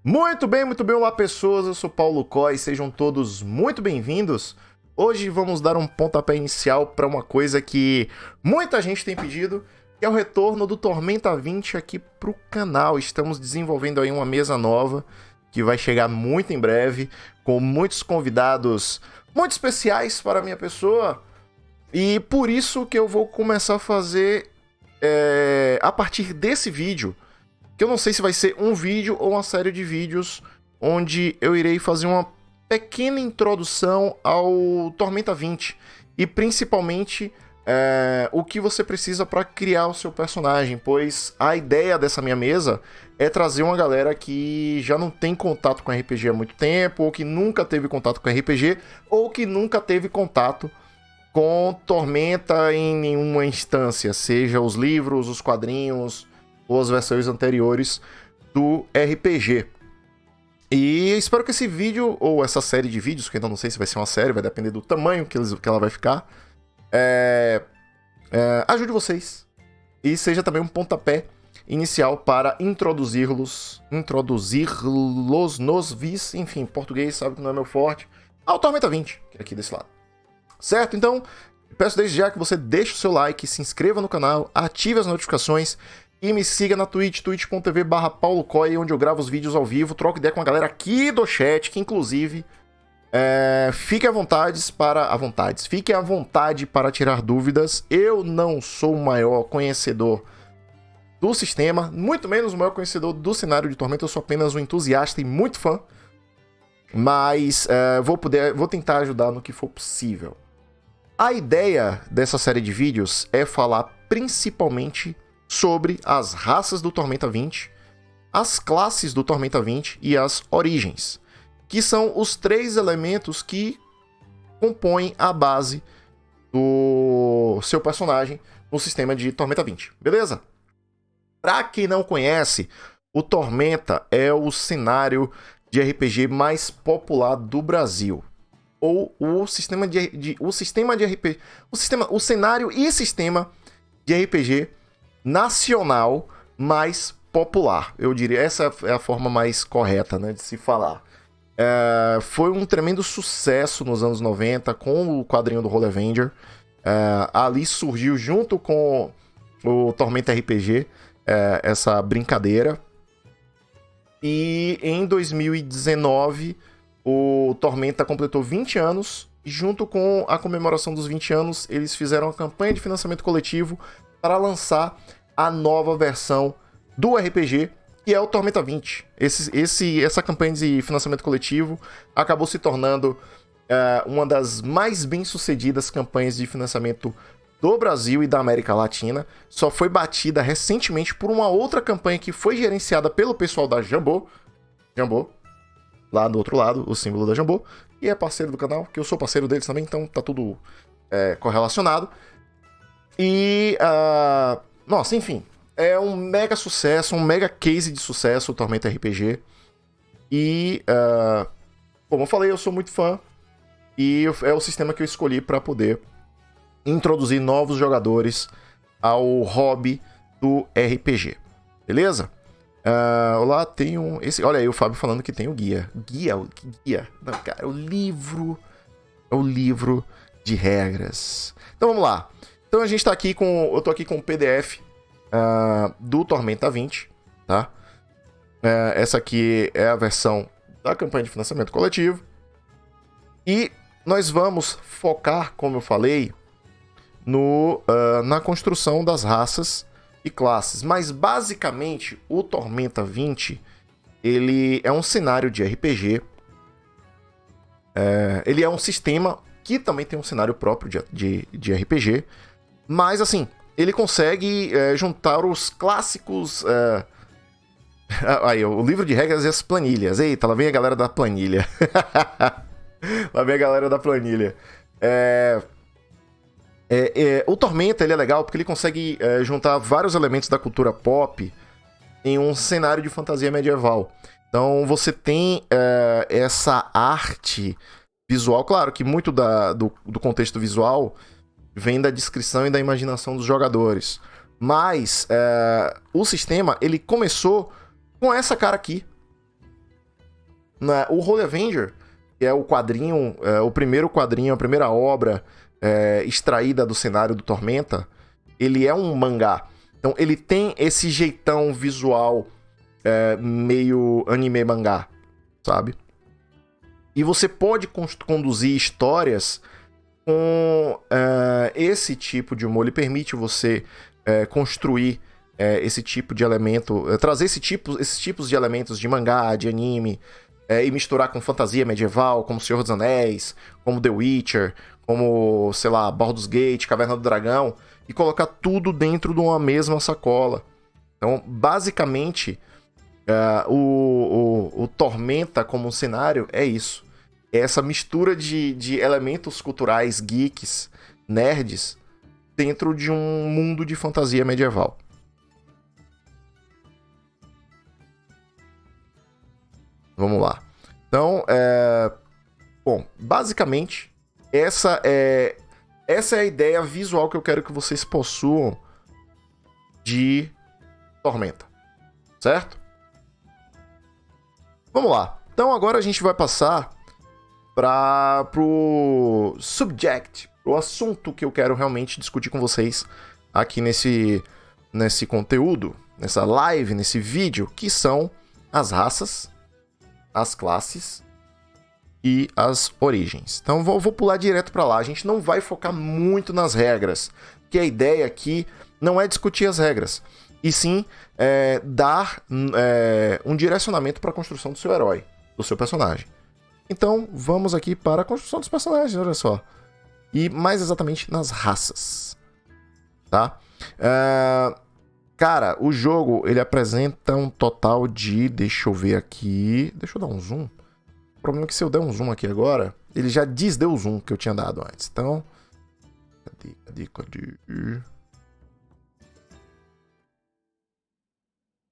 Muito bem, olá pessoas, eu sou Paulo Coy, sejam todos muito bem-vindos. Hoje vamos dar um pontapé inicial para uma coisa que muita gente tem pedido, que é o retorno do Tormenta 20 aqui pro canal. Estamos desenvolvendo aí uma mesa nova, que vai chegar muito em breve, com muitos convidados muito especiais para a minha pessoa. E por isso que eu vou começar a fazer, a partir desse vídeo, que eu não sei se vai ser um vídeo ou uma série de vídeos onde eu irei fazer uma pequena introdução ao Tormenta 20 e principalmente o que você precisa para criar o seu personagem, pois a ideia dessa minha mesa é trazer uma galera que já não tem contato com RPG há muito tempo, ou que nunca teve contato com RPG, ou que nunca teve contato com Tormenta em nenhuma instância, seja os livros, os quadrinhos ou as versões anteriores do RPG. E espero que esse vídeo, ou essa série de vídeos, que ainda não sei se vai ser uma série, vai depender do tamanho que ela vai ficar, ajude vocês. E seja também um pontapé inicial para introduzi-los nos vis, enfim, português sabe que não é meu forte, ao Tormenta 20, que é aqui desse lado. Certo? Então, peço desde já que você deixe o seu like, se inscreva no canal, ative as notificações e me siga na Twitch, twitch.tv/paulocoy, onde eu gravo os vídeos ao vivo, troco ideia com a galera aqui do chat, que inclusive fiquem à vontade para tirar dúvidas. Eu não sou o maior conhecedor do sistema, muito menos o maior conhecedor do cenário de Tormenta, eu sou apenas um entusiasta e muito fã, mas vou tentar ajudar no que for possível. A ideia dessa série de vídeos é falar principalmente sobre as raças do Tormenta 20, as classes do Tormenta 20 e as origens, que são os 3 elementos que compõem a base do seu personagem no sistema de Tormenta 20, beleza? Pra quem não conhece, o Tormenta é o cenário de RPG mais popular do Brasil, ou o cenário e sistema de RPG nacional mais popular. Eu diria, essa é a forma mais correta, né, de se falar. Foi um tremendo sucesso nos anos 90 com o quadrinho do Holy Avenger. Ali surgiu junto com o Tormenta RPG essa brincadeira. E em 2019 o Tormenta completou 20 anos. E junto com a comemoração dos 20 anos, eles fizeram uma campanha de financiamento coletivo para lançar a nova versão do RPG, que é o Tormenta 20. Essa campanha de financiamento coletivo acabou se tornando uma das mais bem-sucedidas campanhas de financiamento do Brasil e da América Latina. Só foi batida recentemente por uma outra campanha que foi gerenciada pelo pessoal da Jambô, lá do outro lado, o símbolo da Jambô, e é parceiro do canal, que eu sou parceiro deles também, então tá tudo correlacionado. E, nossa, enfim, é um mega sucesso, um mega case de sucesso o Tormenta RPG. E, como eu falei, eu sou muito fã, e é o sistema que eu escolhi para poder introduzir novos jogadores ao hobby do RPG, beleza? Olá, tem um... olha aí o Fábio falando que tem o guia. Guia? Não, cara, é o livro de regras. Então vamos lá. Então a gente tá aqui com... Eu tô aqui com o PDF do Tormenta 20, tá? Essa aqui é a versão da campanha de financiamento coletivo. E nós vamos focar, como eu falei, na construção das raças e classes. Mas basicamente o Tormenta 20 ele é um cenário de RPG. Ele é um sistema que também tem um cenário próprio de RPG. Mas assim, ele consegue juntar os clássicos. Aí, o livro de regras e as planilhas. Eita, lá vem a galera da planilha. O Tormenta ele é legal porque ele consegue juntar vários elementos da cultura pop em um cenário de fantasia medieval. Então você tem essa arte visual, claro que muito do contexto visual vem da descrição e da imaginação dos jogadores. Mas o sistema ele começou com essa cara aqui, O Holy Avenger, que é o quadrinho, o primeiro quadrinho, a primeira obra extraída do cenário do Tormenta, ele é um mangá. Então ele tem esse jeitão visual meio anime mangá, sabe? E você pode conduzir histórias com esse tipo de humor. Ele permite você construir esse tipo de elemento, trazer esses tipos de elementos de mangá, de anime, e misturar com fantasia medieval, como Senhor dos Anéis, como The Witcher, como, sei lá, Baldur's Gate, Caverna do Dragão, e colocar tudo dentro de uma mesma sacola. Então, basicamente, o Tormenta como cenário é isso. É essa mistura de elementos culturais geeks, nerds, dentro de um mundo de fantasia medieval. Vamos lá. Então, bom, basicamente, essa é a ideia visual que eu quero que vocês possuam de Tormenta, certo? Vamos lá. Então agora a gente vai passar pro subject, o assunto que eu quero realmente discutir com vocês aqui nesse conteúdo, nessa live, nesse vídeo, que são as raças, as classes e as origens. Então vou pular direto para lá. A gente não vai focar muito nas regras, que a ideia aqui não é discutir as regras, e sim dar um direcionamento para a construção do seu herói, do seu personagem. Então vamos aqui para a construção dos personagens, olha só. E mais exatamente nas raças, tá? Cara, o jogo ele apresenta um total de... Deixa eu ver aqui... Deixa eu dar um zoom. O problema é que se eu der um zoom aqui agora, ele já desdeu o zoom que eu tinha dado antes. Então... Cadê?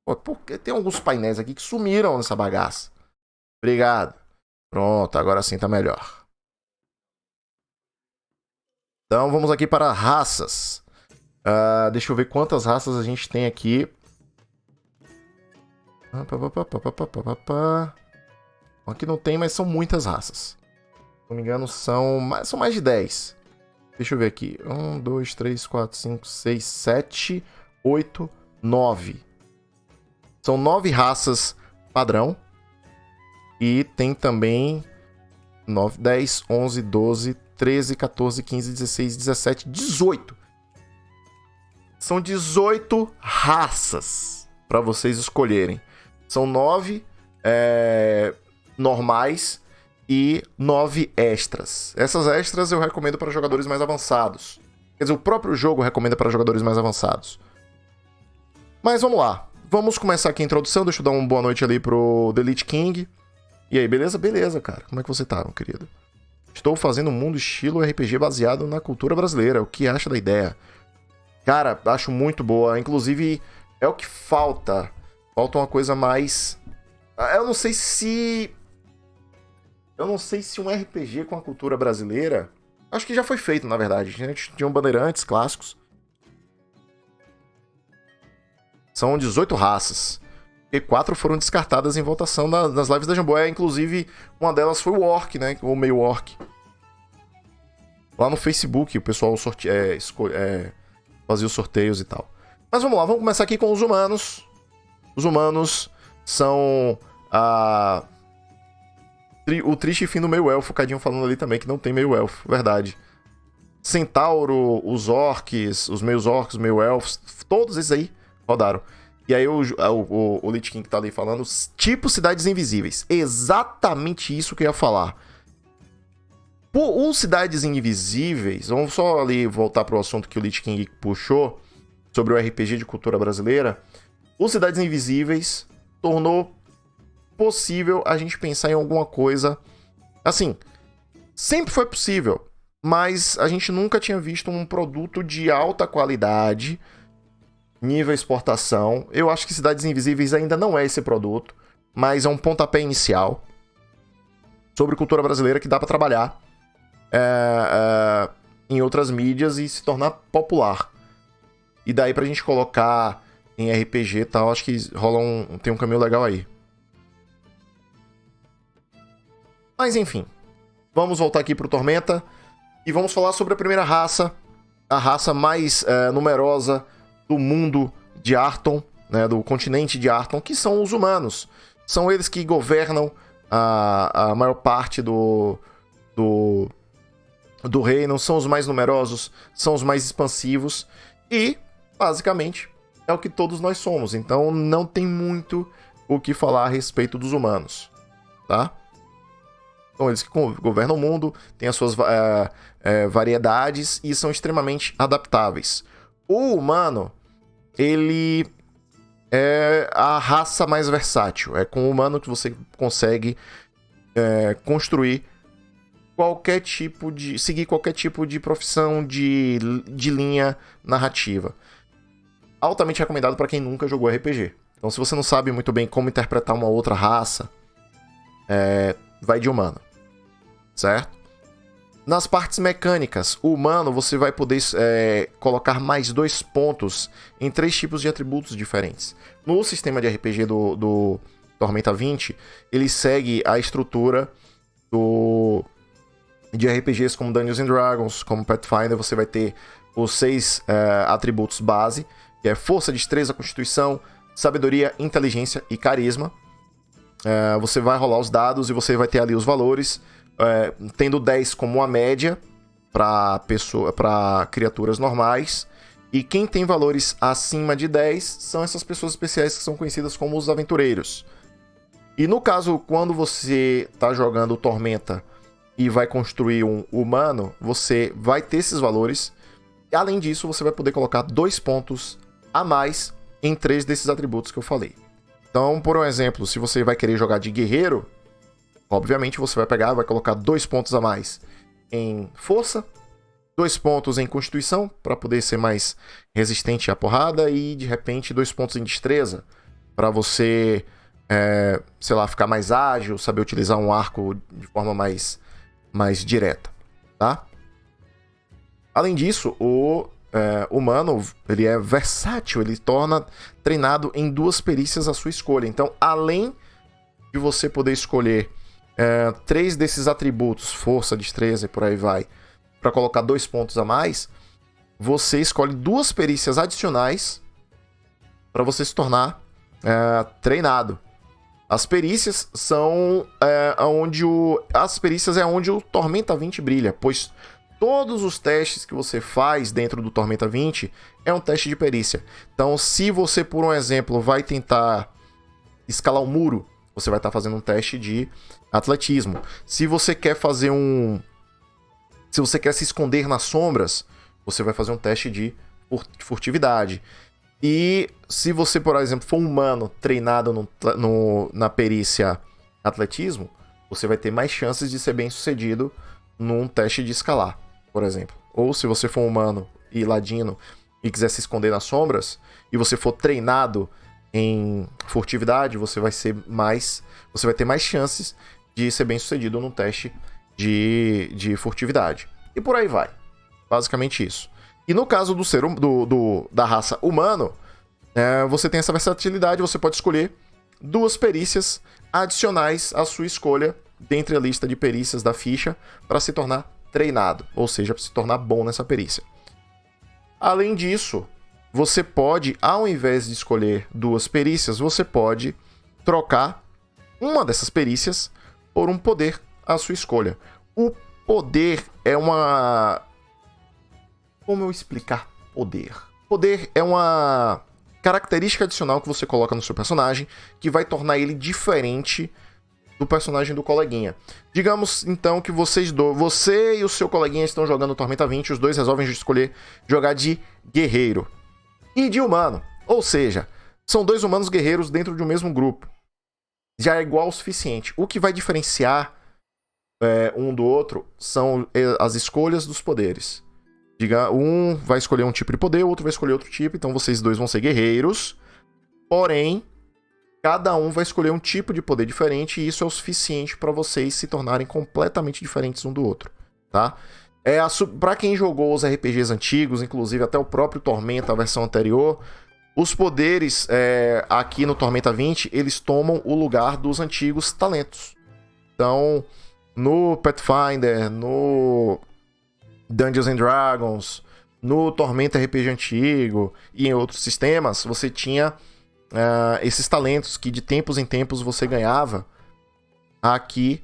Pô, porque tem alguns painéis aqui que sumiram nessa bagaça. Obrigado. Pronto, agora sim tá melhor. Então vamos aqui para raças. Deixa eu ver quantas raças a gente tem aqui. Aqui não tem, mas são muitas raças. Se não me engano, são mais de 10. Deixa eu ver aqui. 1, 2, 3, 4, 5, 6, 7, 8, 9. São 9 raças padrão. E tem também 9, 10, 11, 12, 13, 14, 15, 16, 17, 18. São 18 raças para vocês escolherem. São 9 normais e 9 extras. Essas extras eu recomendo para jogadores mais avançados. Quer dizer, o próprio jogo recomenda para jogadores mais avançados. Mas vamos lá. Vamos começar aqui a introdução. Deixa eu dar uma boa noite ali pro The Lich King. E aí, beleza? Beleza, cara. Como é que você tá, meu querido? Estou fazendo um mundo estilo RPG baseado na cultura brasileira. O que acha da ideia? Cara, acho muito boa. Inclusive, é o que falta. Falta uma coisa mais... Eu não sei se um RPG com a cultura brasileira... Acho que já foi feito, na verdade. A gente tinha um Bandeirantes clássicos. São 18 raças. E 4 foram descartadas em votação nas lives da Jambô. Inclusive, uma delas foi o Orc, né? O meio Orc. Lá no Facebook, o pessoal fazia os sorteios e tal. Mas vamos lá, vamos começar aqui com os humanos. Os humanos são o triste fim do meio-elfo. O Cadinho falando ali também que não tem meio-elfo. Verdade. Centauro, os orcs, os meios-orcs, os meio-elfos, todos esses aí rodaram. E aí o Lich King que tá ali falando, tipo Cidades Invisíveis. Exatamente isso que eu ia falar. Os Cidades Invisíveis, vamos só ali voltar pro assunto que o Lich King puxou, sobre o RPG de cultura brasileira. Os Cidades Invisíveis tornou possível a gente pensar em alguma coisa... Assim, sempre foi possível, mas a gente nunca tinha visto um produto de alta qualidade... nível exportação. Eu acho que Cidades Invisíveis ainda não é esse produto, mas é um pontapé inicial sobre cultura brasileira que dá pra trabalhar em outras mídias e se tornar popular. E daí pra gente colocar em RPG e tal, acho que tem um caminho legal aí. Mas enfim, vamos voltar aqui pro Tormenta e vamos falar sobre a primeira raça, a raça mais numerosa do mundo de Arton, né, do continente de Arton, que são os humanos. São eles que governam a maior parte do reino, são os mais numerosos, são os mais expansivos e, basicamente, é o que todos nós somos. Então não tem muito o que falar a respeito dos humanos, tá? São eles que governam o mundo, têm as suas variedades e são extremamente adaptáveis. O humano, ele é a raça mais versátil. É com o humano que você consegue construir qualquer tipo de... seguir qualquer tipo de profissão, de linha narrativa. Altamente recomendado para quem nunca jogou RPG. Então, se você não sabe muito bem como interpretar uma outra raça, vai de humano, certo? Nas partes mecânicas, o humano você vai poder colocar mais 2 pontos em 3 tipos de atributos diferentes. No sistema de RPG do Tormenta 20, ele segue a estrutura de RPGs como Dungeons and Dragons, como Pathfinder. Você vai ter os 6 atributos base, que é força, destreza, constituição, sabedoria, inteligência e carisma. Você vai rolar os dados e você vai ter ali os valores, tendo 10 como uma média para criaturas normais. E quem tem valores acima de 10 são essas pessoas especiais que são conhecidas como os aventureiros. E no caso, quando você está jogando Tormenta e vai construir um humano, você vai ter esses valores. E além disso, você vai poder colocar 2 pontos a mais em 3 desses atributos que eu falei. Então, por um exemplo, se você vai querer jogar de guerreiro, obviamente você vai pegar, vai colocar 2 pontos a mais em força, 2 pontos em constituição, para poder ser mais resistente à porrada, e de repente 2 pontos em destreza, para você, sei lá, ficar mais ágil, saber utilizar um arco de forma mais direta, tá? Além disso, o humano, ele é versátil, ele torna treinado em 2 perícias à sua escolha. Então, além de você poder escolher 3 desses atributos, força, destreza e por aí vai, para colocar 2 pontos a mais, você escolhe 2 perícias adicionais para você se tornar treinado. As perícias são onde o Tormenta 20 brilha, pois todos os testes que você faz dentro do Tormenta 20 é um teste de perícia. Então, se você, por um exemplo, vai tentar escalar um muro, você vai estar fazendo um teste de atletismo. Se você quer se esconder nas sombras, você vai fazer um teste de furtividade. E se você, por exemplo, for um humano treinado na perícia atletismo, você vai ter mais chances de ser bem sucedido num teste de escalar, por exemplo. Ou se você for um humano e ladino e quiser se esconder nas sombras, e você for treinado em furtividade, você vai ter mais chances de ser bem sucedido num teste de furtividade. E por aí vai. Basicamente isso. E no caso da raça humano, você tem essa versatilidade, você pode escolher 2 perícias adicionais à sua escolha dentre a lista de perícias da ficha para se tornar treinado, ou seja, para se tornar bom nessa perícia. Além disso, você pode, ao invés de escolher 2 perícias, você pode trocar uma dessas perícias por um poder à sua escolha. O poder é uma... Como eu explicar poder? Poder é uma característica adicional que você coloca no seu personagem que vai tornar ele diferente do personagem do coleguinha. Digamos, então, que você e o seu coleguinha estão jogando Tormenta 20, os dois resolvem escolher jogar de guerreiro e de humano. Ou seja, são 2 humanos guerreiros dentro de um mesmo grupo. Já é igual o suficiente. O que vai diferenciar um do outro são as escolhas dos poderes. Um vai escolher um tipo de poder, o outro vai escolher outro tipo, então vocês 2 vão ser guerreiros, porém, cada um vai escolher um tipo de poder diferente, e isso é o suficiente para vocês se tornarem completamente diferentes um do outro, tá? Para quem jogou os RPGs antigos, inclusive até o próprio Tormenta, a versão anterior, os poderes aqui no Tormenta 20, eles tomam o lugar dos antigos talentos. Então, no Pathfinder, no Dungeons and Dragons, no Tormenta RPG antigo e em outros sistemas, você tinha esses talentos que de tempos em tempos você ganhava. Aqui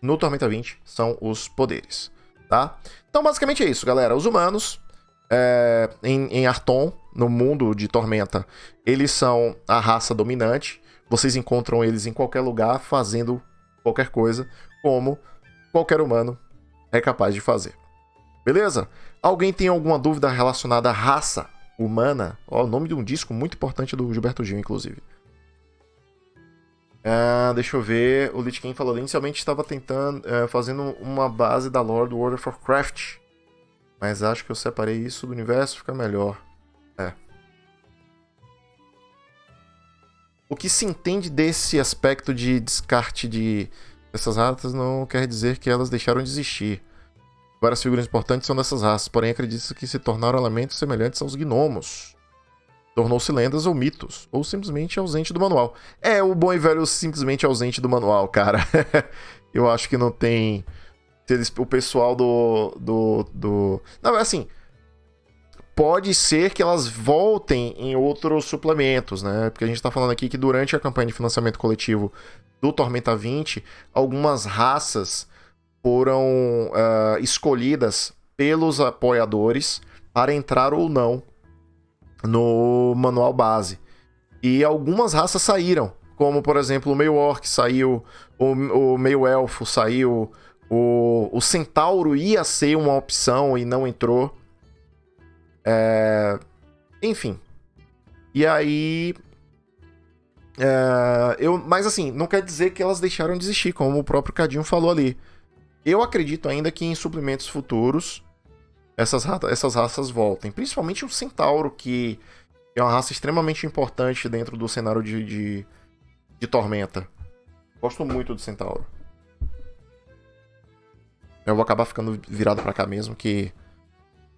no Tormenta 20 são os poderes, tá? Então basicamente é isso, galera. Os humanos em Arton, no mundo de Tormenta, eles são a raça dominante. Vocês encontram eles em qualquer lugar fazendo qualquer coisa, como qualquer humano é capaz de fazer. Beleza? Alguém tem alguma dúvida relacionada à raça humana? Ó, o nome de um disco muito importante do Gilberto Gil, inclusive. Deixa eu ver. O Lich King falou: inicialmente estava tentando fazendo uma base da lore do World of Warcraft, mas acho que eu separei isso do universo, fica melhor. O que se entende desse aspecto de descarte dessas raças não quer dizer que elas deixaram de existir. Várias figuras importantes são dessas raças, porém acredita-se que se tornaram elementos semelhantes aos gnomos. Tornou-se lendas ou mitos, ou simplesmente ausente do manual. O bom e velho simplesmente ausente do manual, cara. Eu acho que não tem... O pessoal Não, assim... Pode ser que elas voltem em outros suplementos, né? Porque a gente tá falando aqui que durante a campanha de financiamento coletivo do Tormenta 20, algumas raças foram escolhidas pelos apoiadores para entrar ou não no manual base. E algumas raças saíram, como por exemplo o meio orc saiu, o meio elfo saiu, o centauro ia ser uma opção e não entrou. Enfim. E aí... mas assim, não quer dizer que elas deixaram de existir, como o próprio Cadinho falou ali. Eu acredito ainda que em suplementos futuros essas raças voltem. Principalmente o centauro, que é uma raça extremamente importante dentro do cenário de Tormenta. Gosto muito do centauro. Eu vou acabar ficando virado pra cá mesmo, que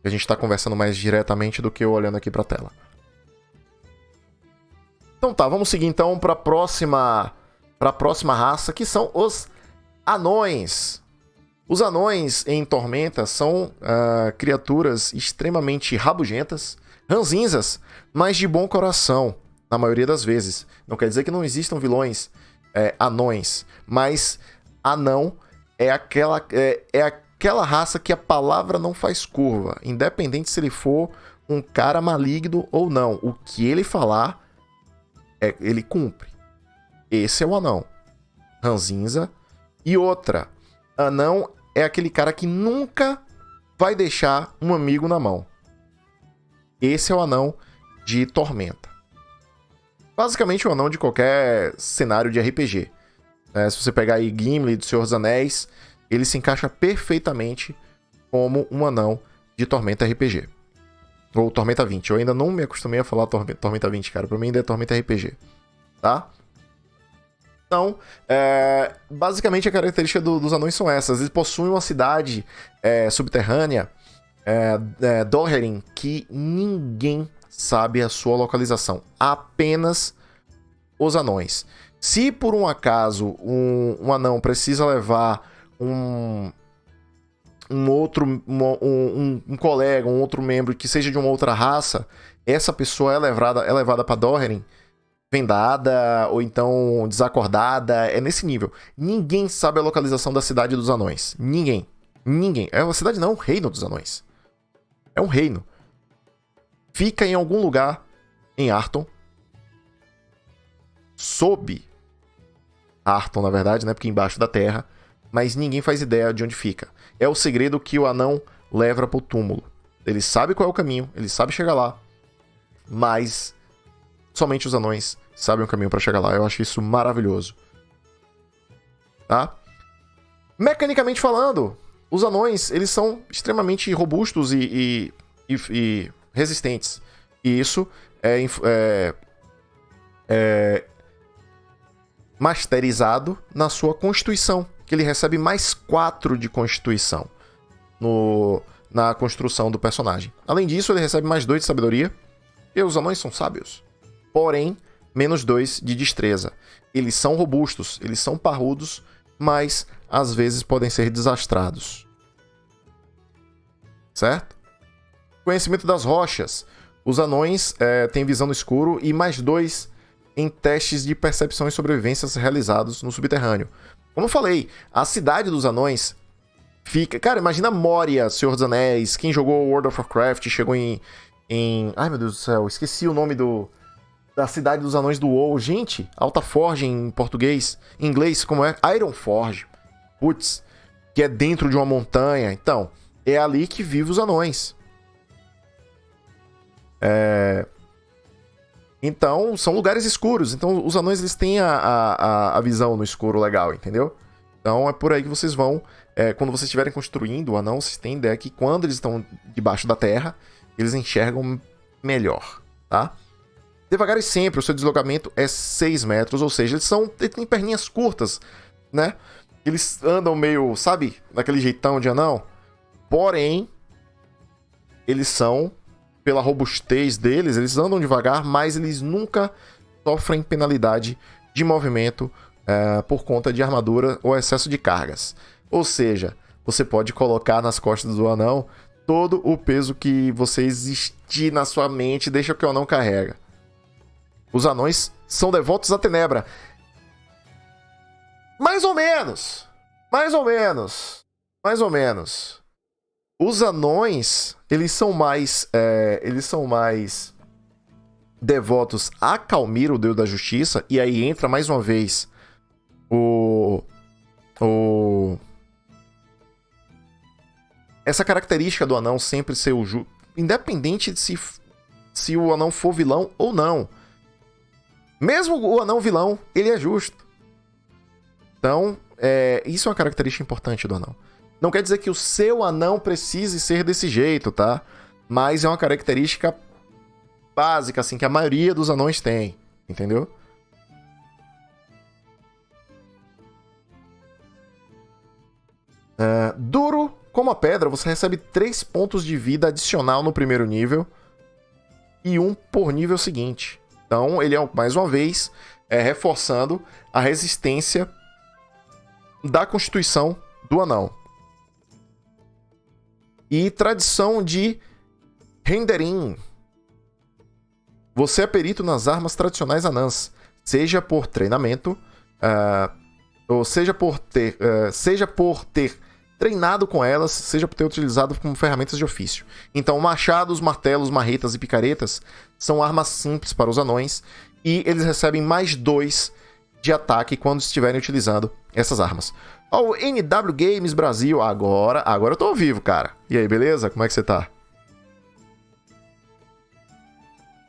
a gente tá conversando mais diretamente do que eu olhando aqui pra tela. Então tá, vamos seguir então pra próxima raça, que são os anões. Os anões em Tormenta são criaturas extremamente rabugentas, ranzinzas, mas de bom coração, na maioria das vezes. Não quer dizer que não existam vilões anões, mas anão é aquela raça que a palavra não faz curva, independente se ele for um cara maligno ou não. O que ele falar, ele cumpre. Esse é o anão. Ranzinza. E outra, anão é aquele cara que nunca vai deixar um amigo na mão. Esse é o anão de Tormenta. Basicamente o anão de qualquer cenário de RPG. Se você pegar aí Gimli do Senhor dos Anéis, ele se encaixa perfeitamente como um anão de Tormenta RPG. Ou Tormenta 20. Eu ainda não me acostumei a falar Tormenta 20, cara. Pra mim ainda é Tormenta RPG. Tá? Então, basicamente a característica dos anões são essas. Eles possuem uma cidade subterrânea, Doherin, que ninguém sabe a sua localização. Apenas os anões. Se por um acaso um anão precisa levar um colega, um outro membro que seja de uma outra raça, essa pessoa é levada para Doherin vendada ou então desacordada. É nesse nível. Ninguém sabe a localização da cidade dos anões. Ninguém. É uma cidade não, é um reino dos anões. É um reino. Fica em algum lugar em Arton. Sob Arton, na verdade, né? Porque embaixo da terra. Mas ninguém faz ideia de onde fica. É o segredo que o anão leva pro túmulo. Ele sabe qual é o caminho, ele sabe chegar lá, mas somente os anões sabem o caminho para chegar lá. Eu acho isso maravilhoso. Tá? Mecanicamente falando, os anões, eles são extremamente robustos e resistentes. E isso é masterizado na sua constituição, que ele recebe mais 4 de constituição na construção do personagem. Além disso, ele recebe mais 2 de sabedoria, e os anões são sábios. Porém, menos 2 de destreza. Eles são robustos, eles são parrudos, mas às vezes podem ser desastrados. Certo? Conhecimento das rochas. Os anões têm visão no escuro e mais 2 em testes de percepção e sobrevivência realizados no subterrâneo. Como eu falei, a cidade dos anões fica... Cara, imagina Moria, Senhor dos Anéis. Quem jogou World of Warcraft chegou em... Ai, meu Deus do céu, esqueci o nome da cidade dos anões do WoW. Gente, Altaforge em português. Em inglês, como é? Ironforge. Putz, que é dentro de uma montanha. Então, é ali que vivem os anões. Então, são lugares escuros. Então, os anões eles têm a visão no escuro legal, entendeu? Então, é por aí que vocês vão... quando vocês estiverem construindo o anão, vocês têm ideia que quando eles estão debaixo da terra, eles enxergam melhor, tá? Devagar e sempre, o seu deslocamento é 6 metros, ou seja, eles têm perninhas curtas, né? Eles andam meio, sabe, daquele jeitão de anão. Porém, eles são... Pela robustez deles, eles andam devagar, mas eles nunca sofrem penalidade de movimento por conta de armadura ou excesso de cargas. Ou seja, você pode colocar nas costas do anão todo o peso que você existir na sua mente, deixa que o anão carrega. Os anões são devotos à tenebra. Mais ou menos. Mais ou menos. Mais ou menos. Os anões, eles são mais devotos a Calmir, o deus da justiça, e aí entra mais uma vez essa característica do anão sempre ser o justo, independente de se o anão for vilão ou não. Mesmo o anão vilão, ele é justo. Então, isso é uma característica importante do anão. Não quer dizer que o seu anão precise ser desse jeito, tá? Mas é uma característica básica, assim, que a maioria dos anões tem. Entendeu? Duro como a pedra, você recebe 3 pontos de vida adicional no primeiro nível e 1 por nível seguinte. Então, ele é, mais uma vez, reforçando a resistência da constituição do anão. E tradição de Renderim. Você é perito nas armas tradicionais anãs, seja por treinamento, ou seja por ter treinado com elas, seja por ter utilizado como ferramentas de ofício. Então, machados, martelos, marretas e picaretas são armas simples para os anões e eles recebem mais 2 de ataque quando estiverem utilizando essas armas. Ó, o NW Games Brasil, agora eu tô ao vivo, cara. E aí, beleza? Como é que você tá?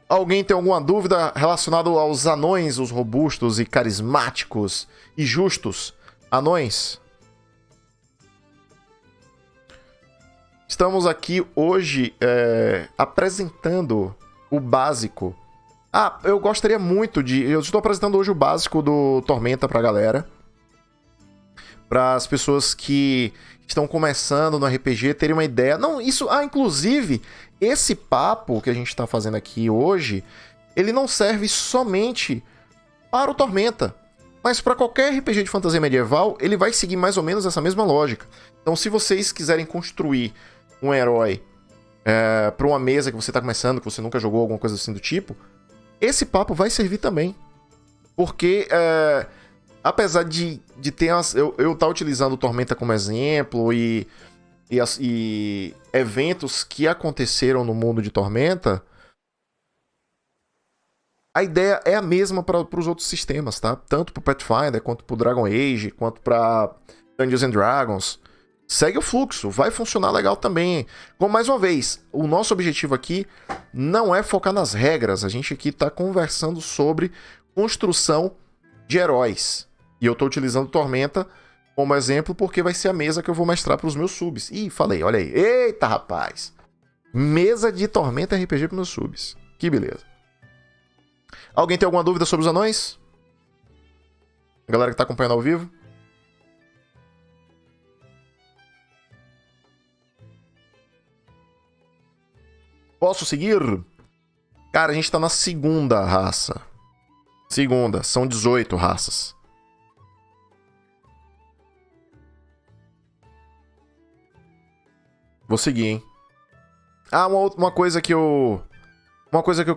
Alguém tem alguma dúvida relacionada aos anões, os robustos e carismáticos e justos anões? Estamos aqui hoje apresentando o básico. Eu gostaria muito de... Eu estou apresentando hoje o básico do Tormenta pra galera. Para as pessoas que estão começando no RPG terem uma ideia. Não, isso... inclusive, esse papo que a gente está fazendo aqui hoje, ele não serve somente para o Tormenta, mas para qualquer RPG de fantasia medieval, ele vai seguir mais ou menos essa mesma lógica. Então, se vocês quiserem construir um herói para uma mesa que você está começando, que você nunca jogou, alguma coisa assim do tipo, esse papo vai servir também. Porque... apesar de ter eu estar utilizando o Tormenta como exemplo e eventos que aconteceram no mundo de Tormenta, a ideia é a mesma para os outros sistemas, tá? Tanto para o Pathfinder, quanto para o Dragon Age, quanto para Dungeons and Dragons. Segue o fluxo, vai funcionar legal também. Como mais uma vez, o nosso objetivo aqui não é focar nas regras, a gente aqui está conversando sobre construção de heróis. E eu estou utilizando Tormenta como exemplo porque vai ser a mesa que eu vou mestrar para os meus subs. Ih, falei, olha aí. Eita, rapaz. Mesa de Tormenta RPG para meus subs. Que beleza. Alguém tem alguma dúvida sobre os anões? A galera que está acompanhando ao vivo? Posso seguir? Cara, a gente está na segunda raça. Segunda, são 18 raças. Vou seguir, hein? Ah, uma coisa que eu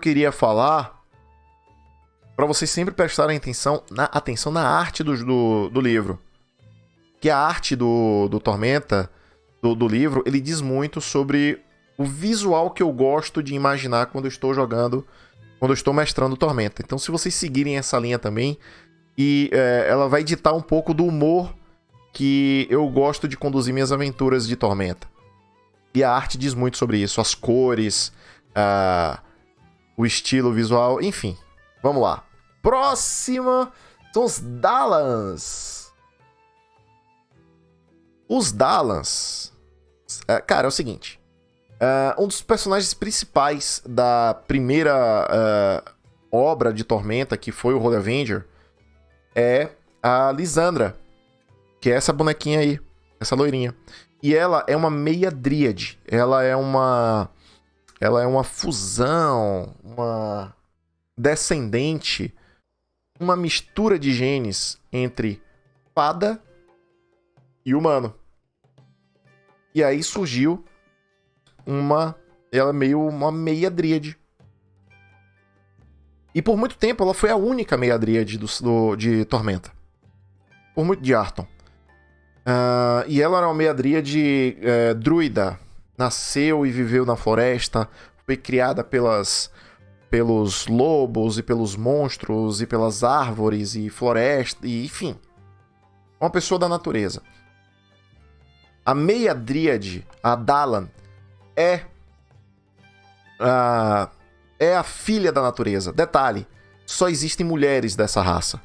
queria falar, pra vocês sempre prestarem atenção na arte do livro. Que a arte do Tormenta, do livro, ele diz muito sobre o visual que eu gosto de imaginar quando eu estou jogando, quando eu estou mestrando Tormenta. Então, se vocês seguirem essa linha também, ela vai ditar um pouco do humor que eu gosto de conduzir minhas aventuras de Tormenta. E a arte diz muito sobre isso, as cores, o estilo visual, enfim. Vamos lá. Próxima são os Dalans. Os Dalans... cara, é o seguinte. Um dos personagens principais da primeira obra de Tormenta, que foi o Holy Avenger, é a Lysandra, que é essa bonequinha aí, essa loirinha. E ela é uma meia dríade. Ela é uma fusão, uma descendente, uma mistura de genes entre fada e humano. E aí surgiu ela é meio uma meia dríade. E por muito tempo ela foi a única meia dríade de Tormenta. Por muito de Arton. E ela era uma meia dríade druida. Nasceu e viveu na floresta. Foi criada pelos lobos e pelos monstros e pelas árvores e floresta. E, enfim. Uma pessoa da natureza. A meia dríade, a Dalan, é a filha da natureza. Detalhe, só existem mulheres dessa raça.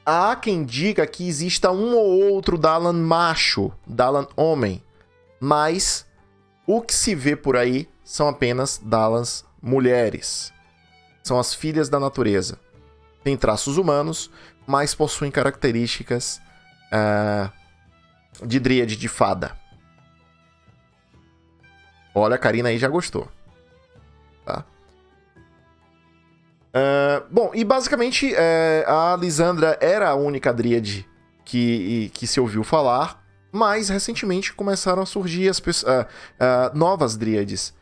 Há quem diga que exista um ou outro Dalan macho, Dalan homem, mas o que se vê por aí são apenas Dalans mulheres. São as filhas da natureza. Têm traços humanos, mas possuem características de dríade, de fada. Olha, a Karina aí já gostou. Tá? Bom, e basicamente a Lysandra era a única dríade que se ouviu falar, mas recentemente começaram a surgir novas dríades.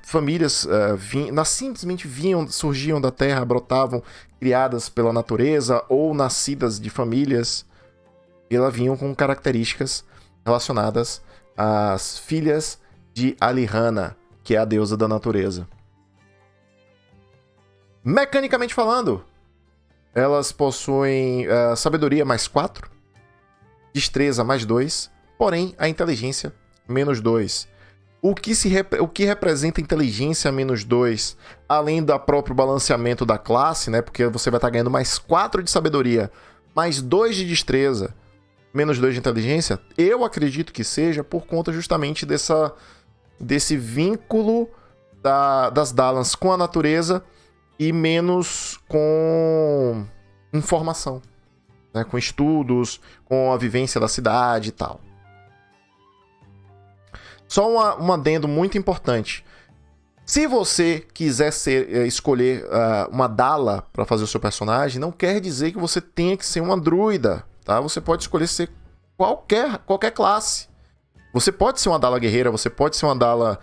Famílias simplesmente surgiam da terra, brotavam, criadas pela natureza ou nascidas de famílias, e elas vinham com características relacionadas às filhas de Alihanna, que é a deusa da natureza. Mecanicamente falando, elas possuem sabedoria mais 4, destreza mais 2, porém a inteligência menos 2. O que representa inteligência menos 2, além do próprio balanceamento da classe, né? Porque você vai estar ganhando mais 4 de sabedoria, mais 2 de destreza, menos 2 de inteligência, eu acredito que seja por conta justamente desse vínculo das Dalans com a natureza e menos com informação, né? Com estudos, com a vivência da cidade e tal. Só um adendo muito importante. Se você quiser escolher uma Dala para fazer o seu personagem, não quer dizer que você tenha que ser uma druida, tá? Você pode escolher ser qualquer classe. Você pode ser uma Dala guerreira, você pode ser uma Dala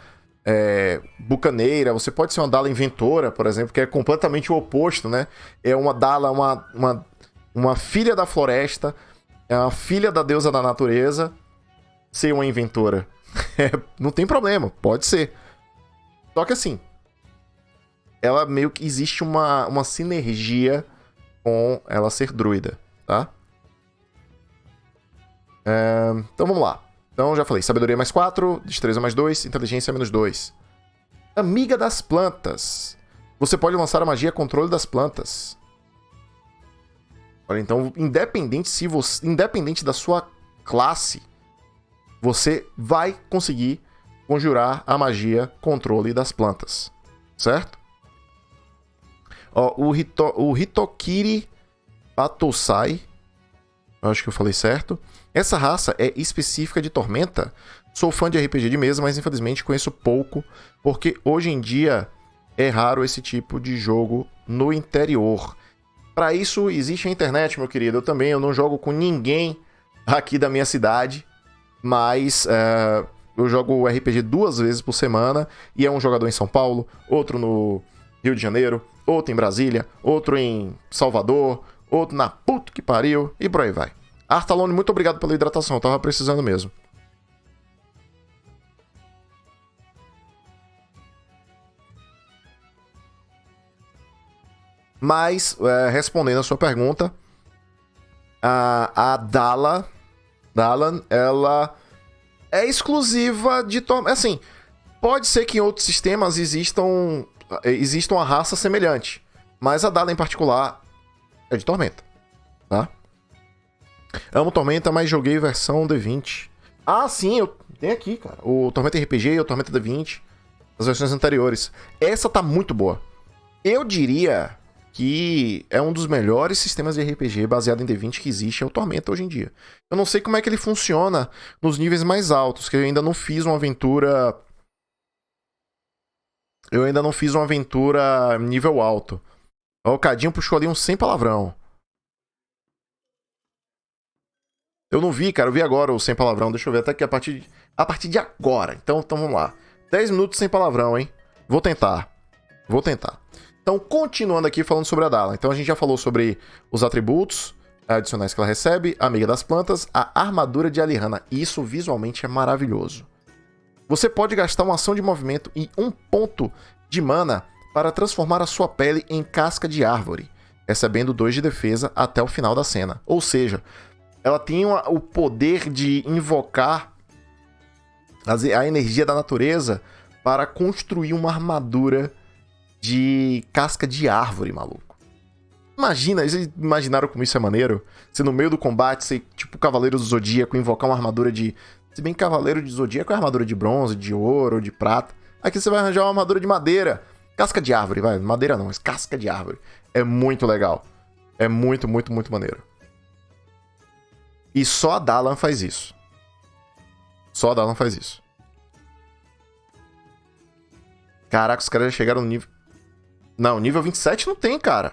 bucaneira, você pode ser uma Dala inventora, por exemplo, que é completamente o oposto, né? É uma Dala, uma filha da floresta, é uma filha da deusa da natureza, ser uma inventora. Não tem problema, pode ser. Só que assim, ela meio que existe uma sinergia com ela ser druida, tá? Então vamos lá. Então já falei, sabedoria mais 4, destreza mais 2, inteligência menos 2. Amiga das plantas. Você pode lançar a magia controle das plantas. Olha, então, independente da sua classe, você vai conseguir conjurar a magia controle das plantas. Certo? Ó, o Hitokiri Batosai, acho que eu falei certo. Essa raça é específica de Tormenta. Sou fã de RPG de mesa, mas infelizmente conheço pouco, porque hoje em dia é raro esse tipo de jogo no interior. Para isso existe a internet, meu querido. Eu não jogo com ninguém aqui da minha cidade, mas Eu jogo RPG 2 vezes por semana e é um jogador em São Paulo, outro no Rio de Janeiro, outro em Brasília, outro em Salvador, outro na puta que pariu e por aí vai. Artalone, muito obrigado pela hidratação, eu tava precisando mesmo. Mas, respondendo a sua pergunta, a Dalan, ela é exclusiva de Tormenta. Assim, pode ser que em outros sistemas exista uma raça semelhante, mas a Dalan em particular é de Tormenta, tá? Amo Tormenta, mas joguei versão D20. Ah, sim, eu tenho aqui, cara. O Tormenta RPG e o Tormenta D20, as versões anteriores. Essa tá muito boa. Eu diria que é um dos melhores sistemas de RPG baseado em D20 que existe, é o Tormenta hoje em dia. Eu não sei como é que ele funciona nos níveis mais altos, que eu ainda não fiz uma aventura... nível alto. Ó, o Cadinho puxou ali um sem palavrão. Eu não vi, cara, eu vi agora o sem palavrão. Deixa eu ver até que a partir de agora. Então vamos lá. 10 minutos sem palavrão, hein? Vou tentar. Então, continuando aqui falando sobre a Dalan. Então, a gente já falou sobre os atributos adicionais que ela recebe, a amiga das plantas, a armadura de Alihanna. Isso visualmente é maravilhoso. Você pode gastar uma ação de movimento e 1 ponto de mana para transformar a sua pele em casca de árvore, recebendo 2 de defesa até o final da cena. Ou seja, ela tem o poder de invocar a energia da natureza para construir uma armadura de casca de árvore, maluco. Imagina, vocês imaginaram como isso é maneiro? Se no meio do combate, você, tipo Cavaleiro do Zodíaco, invocar uma armadura de... Se bem que Cavaleiro de Zodíaco é armadura de bronze, de ouro, de prata. Aqui você vai arranjar uma armadura de madeira. Casca de árvore, vai. Madeira não, mas casca de árvore. É muito legal. É muito, muito, muito maneiro. E só a Dalan faz isso. Caraca, os caras já chegaram no nível... Não, nível 27 não tem, cara.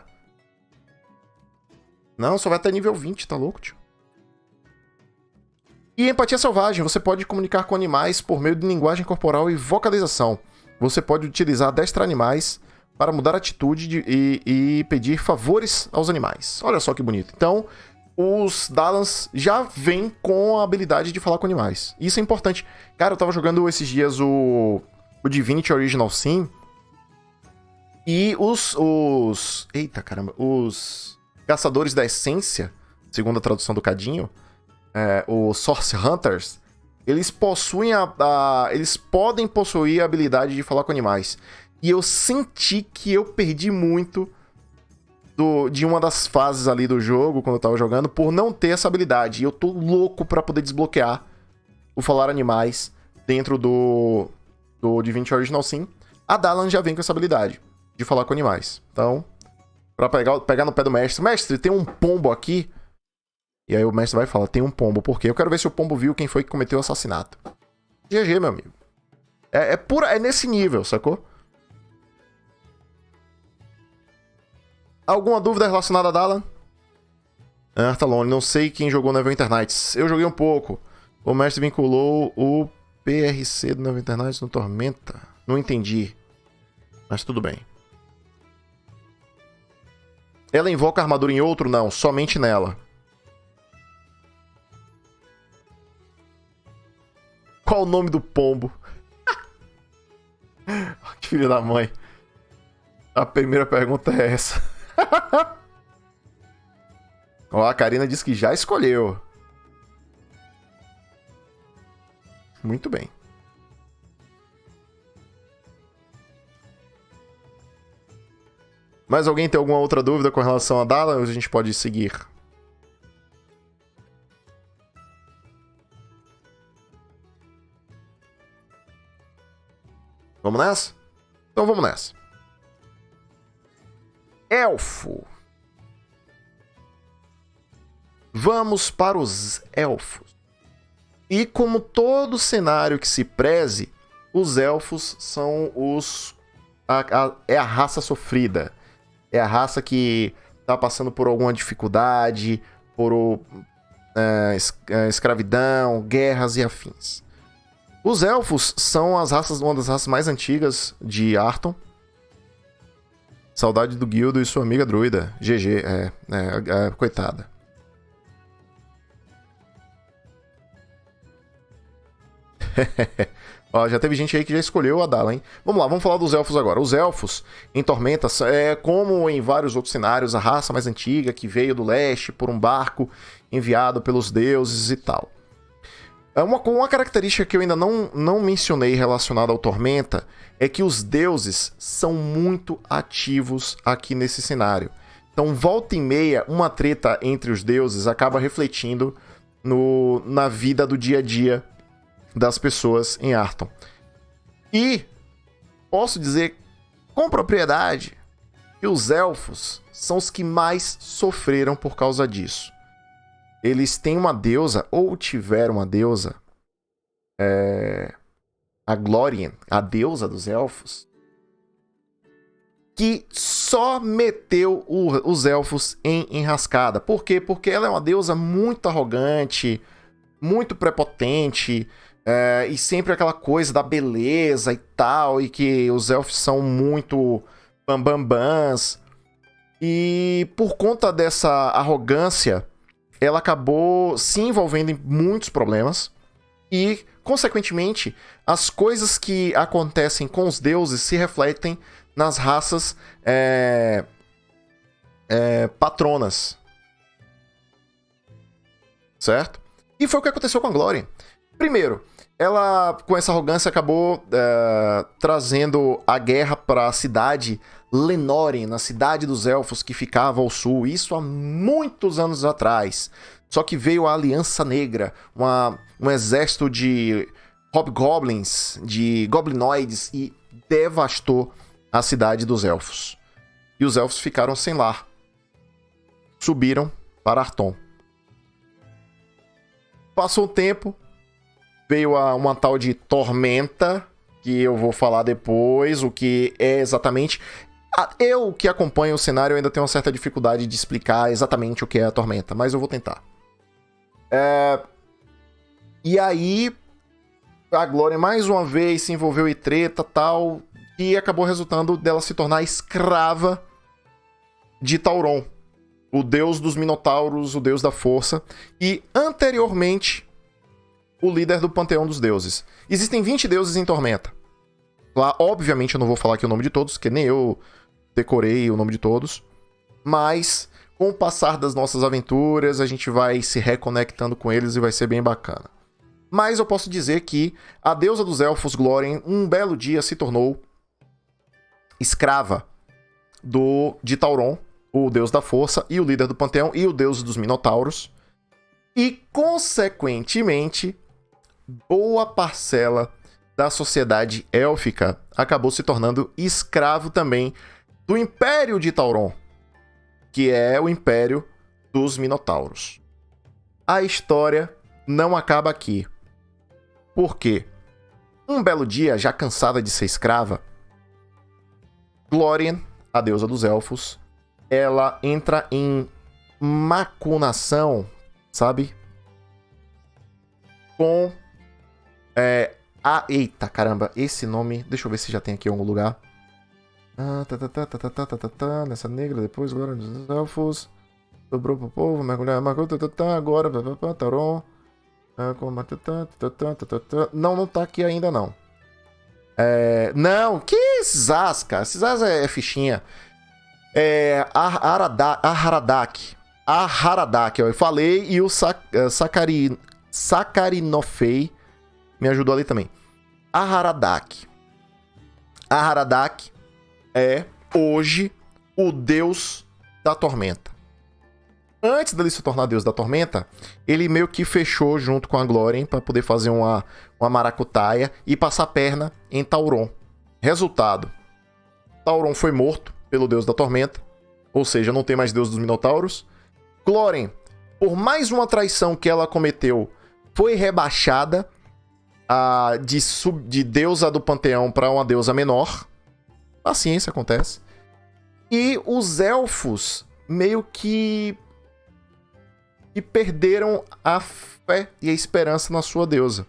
Não, só vai até nível 20, tá louco, tio. E empatia selvagem. Você pode comunicar com animais por meio de linguagem corporal e vocalização. Você pode utilizar destra animais para mudar a atitude e pedir favores aos animais. Olha só que bonito. Então, os Dalans já vêm com a habilidade de falar com animais. Isso é importante. Cara, eu tava jogando esses dias o Divinity Original Sin. E eita, caramba. Os Caçadores da Essência, segundo a tradução do Cadinho, os Source Hunters, eles possuem eles podem possuir a habilidade de falar com animais. E eu senti que eu perdi muito de uma das fases ali do jogo, quando eu tava jogando, por não ter essa habilidade. E eu tô louco pra poder desbloquear o Falar Animais dentro do Divinity Original Sin. A Dalan já vem com essa habilidade de falar com animais. Então, pra pegar no pé do mestre. Mestre, tem um pombo aqui. E aí o mestre vai e fala, tem um pombo. Por quê? Eu quero ver se o pombo viu quem foi que cometeu o assassinato. GG, meu amigo. É nesse nível, sacou? Alguma dúvida relacionada a Dalan? Artalone, não sei quem jogou Neverwinter Nights. Eu joguei um pouco. O mestre vinculou o PRC do Neverwinter Nights no Tormenta. Não entendi. Mas tudo bem. Ela invoca a armadura em outro? Não, somente nela. Qual o nome do pombo? Que filho da mãe. A primeira pergunta é essa. Ó, a Karina disse que já escolheu. Muito bem. Mais alguém tem alguma outra dúvida com relação a Dalan? Ou a gente pode seguir? Vamos nessa? Então vamos nessa. Elfo. Vamos para os elfos. E como todo cenário que se preze, os elfos são é a raça sofrida. É a raça que tá passando por alguma dificuldade, por escravidão, guerras e afins. Os elfos são uma das raças mais antigas de Arton. Saudade do Guildo e sua amiga druida. GG, coitada. Ó, já teve gente aí que já escolheu a Dala, hein? Vamos lá, vamos falar dos elfos agora. Os elfos em Tormenta, como em vários outros cenários, a raça mais antiga que veio do leste por um barco enviado pelos deuses e tal. Uma característica que eu ainda não mencionei relacionada ao Tormenta é que os deuses são muito ativos aqui nesse cenário. Então, volta e meia, uma treta entre os deuses acaba refletindo na vida do dia a dia das pessoas em Arton. E posso dizer com propriedade que os elfos são os que mais sofreram por causa disso. Eles têm uma deusa, ou tiveram uma deusa, a Glórien, a deusa dos elfos, que só meteu os elfos em enrascada. Por quê? Porque ela é uma deusa muito arrogante, muito prepotente, e sempre aquela coisa da beleza e tal, e que os elfos são muito bambambãs. E por conta dessa arrogância, ela acabou se envolvendo em muitos problemas e, consequentemente, as coisas que acontecem com os deuses se refletem nas raças patronas. Certo? E foi o que aconteceu com a Glórien. Primeiro, ela, com essa arrogância, acabou trazendo a guerra para a cidade Lenórien, na cidade dos elfos que ficava ao sul. Isso há muitos anos atrás. Só que veio a Aliança Negra, um exército de hobgoblins, de goblinoides, e devastou a cidade dos elfos. E os elfos ficaram sem lar. Subiram para Arton. Passou o tempo, veio uma tal de Tormenta, que eu vou falar depois, o que é exatamente. Eu que acompanho o cenário ainda tenho uma certa dificuldade de explicar exatamente o que é a Tormenta, mas eu vou tentar. E aí, a Glórien mais uma vez se envolveu em treta tal, e acabou resultando dela se tornar escrava de Tauron, o deus dos Minotauros, o deus da força, e anteriormente o líder do panteão dos deuses. Existem 20 deuses em Tormenta. Lá, obviamente, eu não vou falar aqui o nome de todos, porque nem eu decorei o nome de todos. Mas, com o passar das nossas aventuras, a gente vai se reconectando com eles e vai ser bem bacana. Mas eu posso dizer que a deusa dos elfos, Glórien, um belo dia se tornou escrava de Tauron, o deus da força e o líder do panteão e o deus dos Minotauros. E, consequentemente, boa parcela da sociedade élfica acabou se tornando escravo também do Império de Tauron, que é o Império dos Minotauros. A história não acaba aqui. Por quê? Um belo dia, já cansada de ser escrava, Glórien, a deusa dos elfos, ela entra em macunação, sabe? Com eita, caramba, esse nome... Deixa eu ver se já tem aqui em algum lugar. Nessa negra, depois, Glória dos elfos. Sobrou pro povo, mergulhar, agora, Tauron. Não tá aqui ainda, não. Não, que Zaz, cara? Esse Zaz é fichinha. Aharadak, eu falei, e o Sakarinofei me ajudou ali também. Aharadak é, hoje, o deus da tormenta. Antes dele se tornar deus da tormenta, ele meio que fechou junto com a Glórien para poder fazer uma maracutaia e passar a perna em Tauron. Resultado, Tauron foi morto pelo deus da tormenta, ou seja, não tem mais deus dos Minotauros. Glórien, por mais uma traição que ela cometeu, foi rebaixada de deusa do panteão para uma deusa menor. Paciência, acontece. E os elfos meio que perderam a fé e a esperança na sua deusa.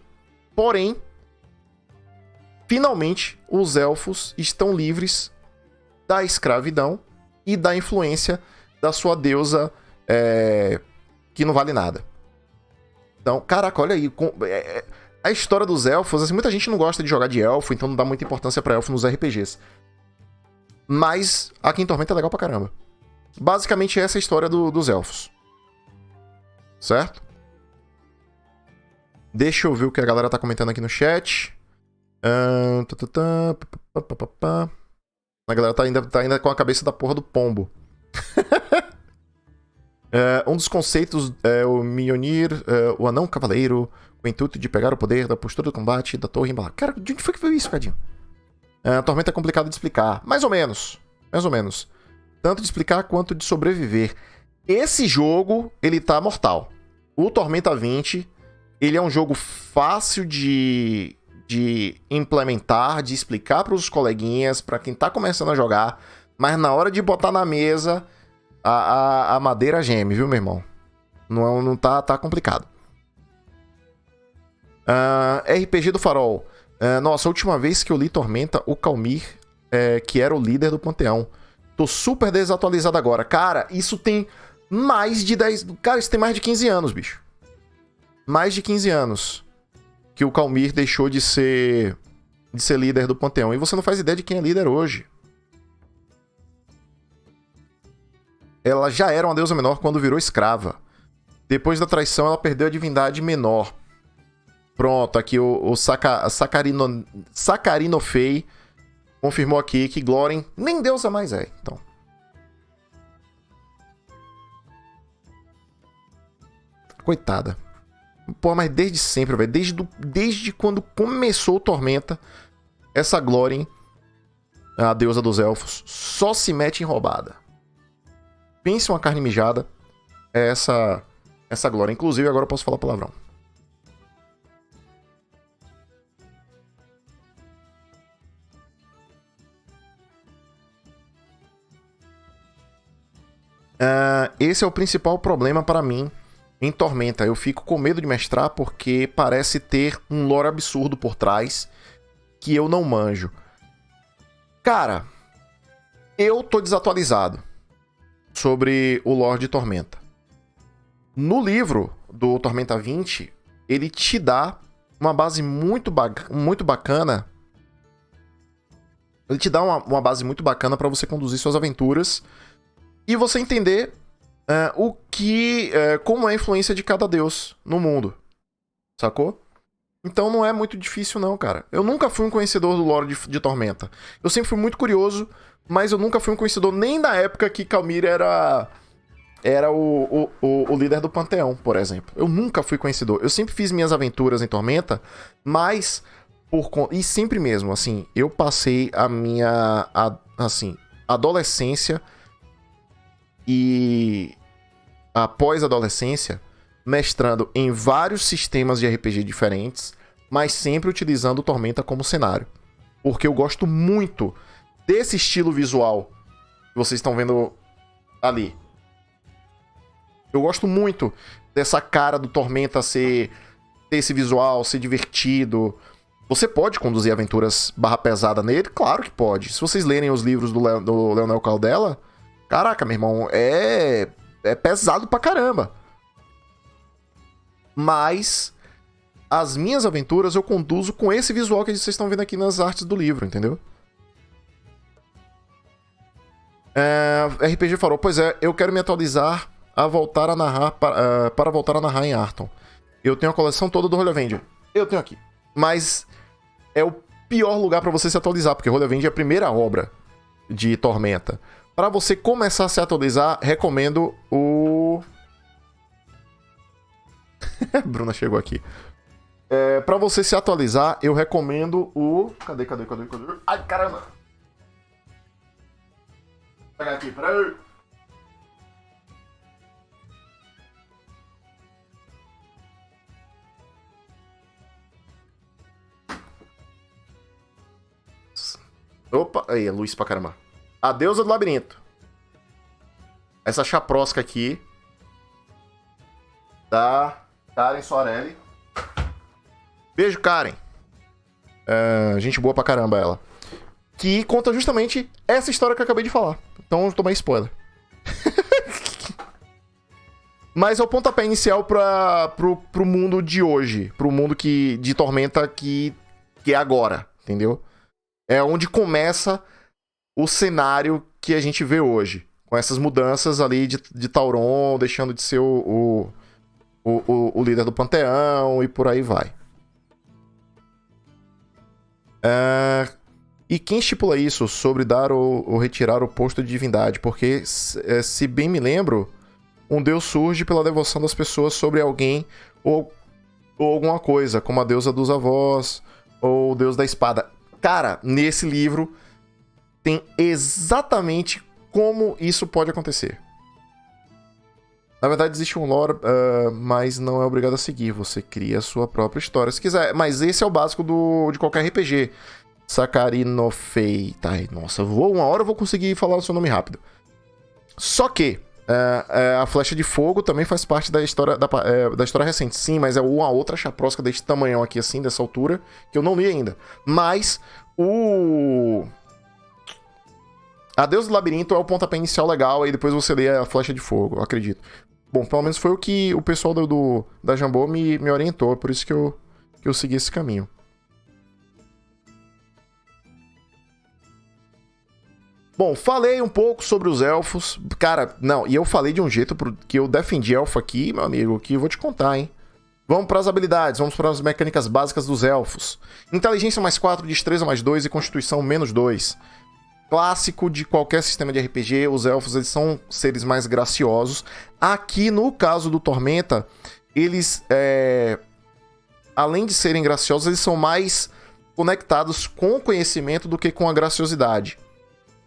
Porém, finalmente os elfos estão livres da escravidão e da influência da sua deusa que não vale nada. Então, caraca, olha aí. A história dos elfos, assim, muita gente não gosta de jogar de elfo, então não dá muita importância pra elfo nos RPGs. Mas aqui em Tormenta é legal pra caramba. Basicamente essa é a história dos elfos. Certo? Deixa eu ver o que a galera tá comentando aqui no chat. A galera tá ainda com a cabeça da porra do pombo. Um dos conceitos é o Mjolnir, o anão cavaleiro, com o intuito de pegar o poder da postura do combate da torre embalada. Cara, de onde foi que veio isso, Cadinho? A Tormenta é complicado de explicar. Mais ou menos. Mais ou menos. Tanto de explicar quanto de sobreviver. Esse jogo, ele tá mortal. O Tormenta 20, ele é um jogo fácil de implementar, de explicar pros coleguinhas, pra quem tá começando a jogar. Mas na hora de botar na mesa, a madeira geme, viu, meu irmão? Não tá complicado. RPG do Farol. Nossa, a última vez que eu li Tormenta, o Calmir, que era o líder do Panteão. Tô super desatualizado agora. Cara, isso tem mais de 10... Cara, isso tem mais de 15 anos, bicho. Mais de 15 anos que o Calmir deixou de ser líder do Panteão. E você não faz ideia de quem é líder hoje. Ela já era uma deusa menor quando virou escrava. Depois da traição, ela perdeu a divindade menor. Pronto, aqui o Sacarinofei confirmou aqui que Glórien nem deusa mais é. Então. Coitada. Pô, mas desde sempre, velho. Desde quando começou o Tormenta, essa Glórien, a deusa dos elfos, só se mete em roubada. Pense uma carne mijada. É essa Glórien. Inclusive, agora eu posso falar palavrão. Esse é o principal problema para mim em Tormenta. Eu fico com medo de mestrar porque parece ter um lore absurdo por trás que eu não manjo. Cara, eu tô desatualizado sobre o lore de Tormenta. No livro do Tormenta 20, ele te dá uma base muito bacana. Ele te dá uma base muito bacana para você conduzir suas aventuras e você entender como é a influência de cada deus no mundo. Sacou? Então não é muito difícil não, cara. Eu nunca fui um conhecedor do lore de Tormenta. Eu sempre fui muito curioso, mas eu nunca fui um conhecedor nem na época que Calmir era o líder do Panteão, por exemplo. Eu nunca fui conhecedor. Eu sempre fiz minhas aventuras em Tormenta, mas e sempre mesmo, assim, eu passei a minha adolescência e após a adolescência mestrando em vários sistemas de RPG diferentes, mas sempre utilizando o Tormenta como cenário. Porque eu gosto muito desse estilo visual que vocês estão vendo ali. Eu gosto muito dessa cara do Tormenta ter esse visual, ser divertido. Você pode conduzir aventuras barra pesada nele? Claro que pode. Se vocês lerem os livros do Leonel Caldela, caraca, meu irmão, é pesado pra caramba. Mas as minhas aventuras eu conduzo com esse visual que vocês estão vendo aqui nas artes do livro, entendeu? RPG Farol, pois é, eu quero me atualizar a voltar a narrar para voltar a narrar em Arton. Eu tenho a coleção toda do Holy Avenger. Eu tenho aqui. Mas é o pior lugar para você se atualizar, porque Holy Avenger é a primeira obra de Tormenta. Para você começar a se atualizar, recomendo o... Bruna chegou aqui. Pra você se atualizar, eu recomendo o... Cadê? Ai, caramba! Vou pegar aqui, peraí. Opa, aí, é luz pra caramba. A Deusa do Labirinto. Essa chaprosca aqui da Karen Soarelli. Beijo, Karen. Gente boa pra caramba ela. Que conta justamente essa história que eu acabei de falar. Então eu tomei spoiler. Mas é o pontapé inicial pro mundo de hoje. Pro mundo de Tormenta que é agora, entendeu? É onde começa o cenário que a gente vê hoje. Com essas mudanças ali de Tauron, deixando de ser o líder do Panteão e por aí vai. E quem estipula isso sobre dar ou retirar o posto de divindade? Porque, se bem me lembro, um deus surge pela devoção das pessoas sobre alguém ou alguma coisa, como a deusa dos avós ou o deus da espada. Cara, nesse livro tem exatamente como isso pode acontecer. Na verdade, existe um lore, mas não é obrigado a seguir. Você cria a sua própria história, se quiser. Mas esse é o básico de qualquer RPG. Sakarinofei. Tá, nossa, uma hora eu vou conseguir falar o seu nome rápido. Só que a Flecha de Fogo também faz parte da história da história recente. Sim, mas é uma outra chaprosca deste tamanhão aqui, assim, dessa altura, que eu não li ainda. Mas a Deusa do Labirinto é o pontapé inicial legal, aí depois você lê a Flecha de Fogo, eu acredito. Bom, pelo menos foi o que o pessoal da Jambô me orientou, por isso que eu segui esse caminho. Bom, falei um pouco sobre os elfos. Cara, não, e eu falei de um jeito que eu defendi elfo aqui, meu amigo, que eu vou te contar, hein? Vamos para as habilidades, vamos para as mecânicas básicas dos elfos. Inteligência mais 4, destreza mais 2 e constituição menos 2. Clássico de qualquer sistema de RPG, os elfos eles são seres mais graciosos. Aqui, no caso do Tormenta, eles, além de serem graciosos, eles são mais conectados com o conhecimento do que com a graciosidade.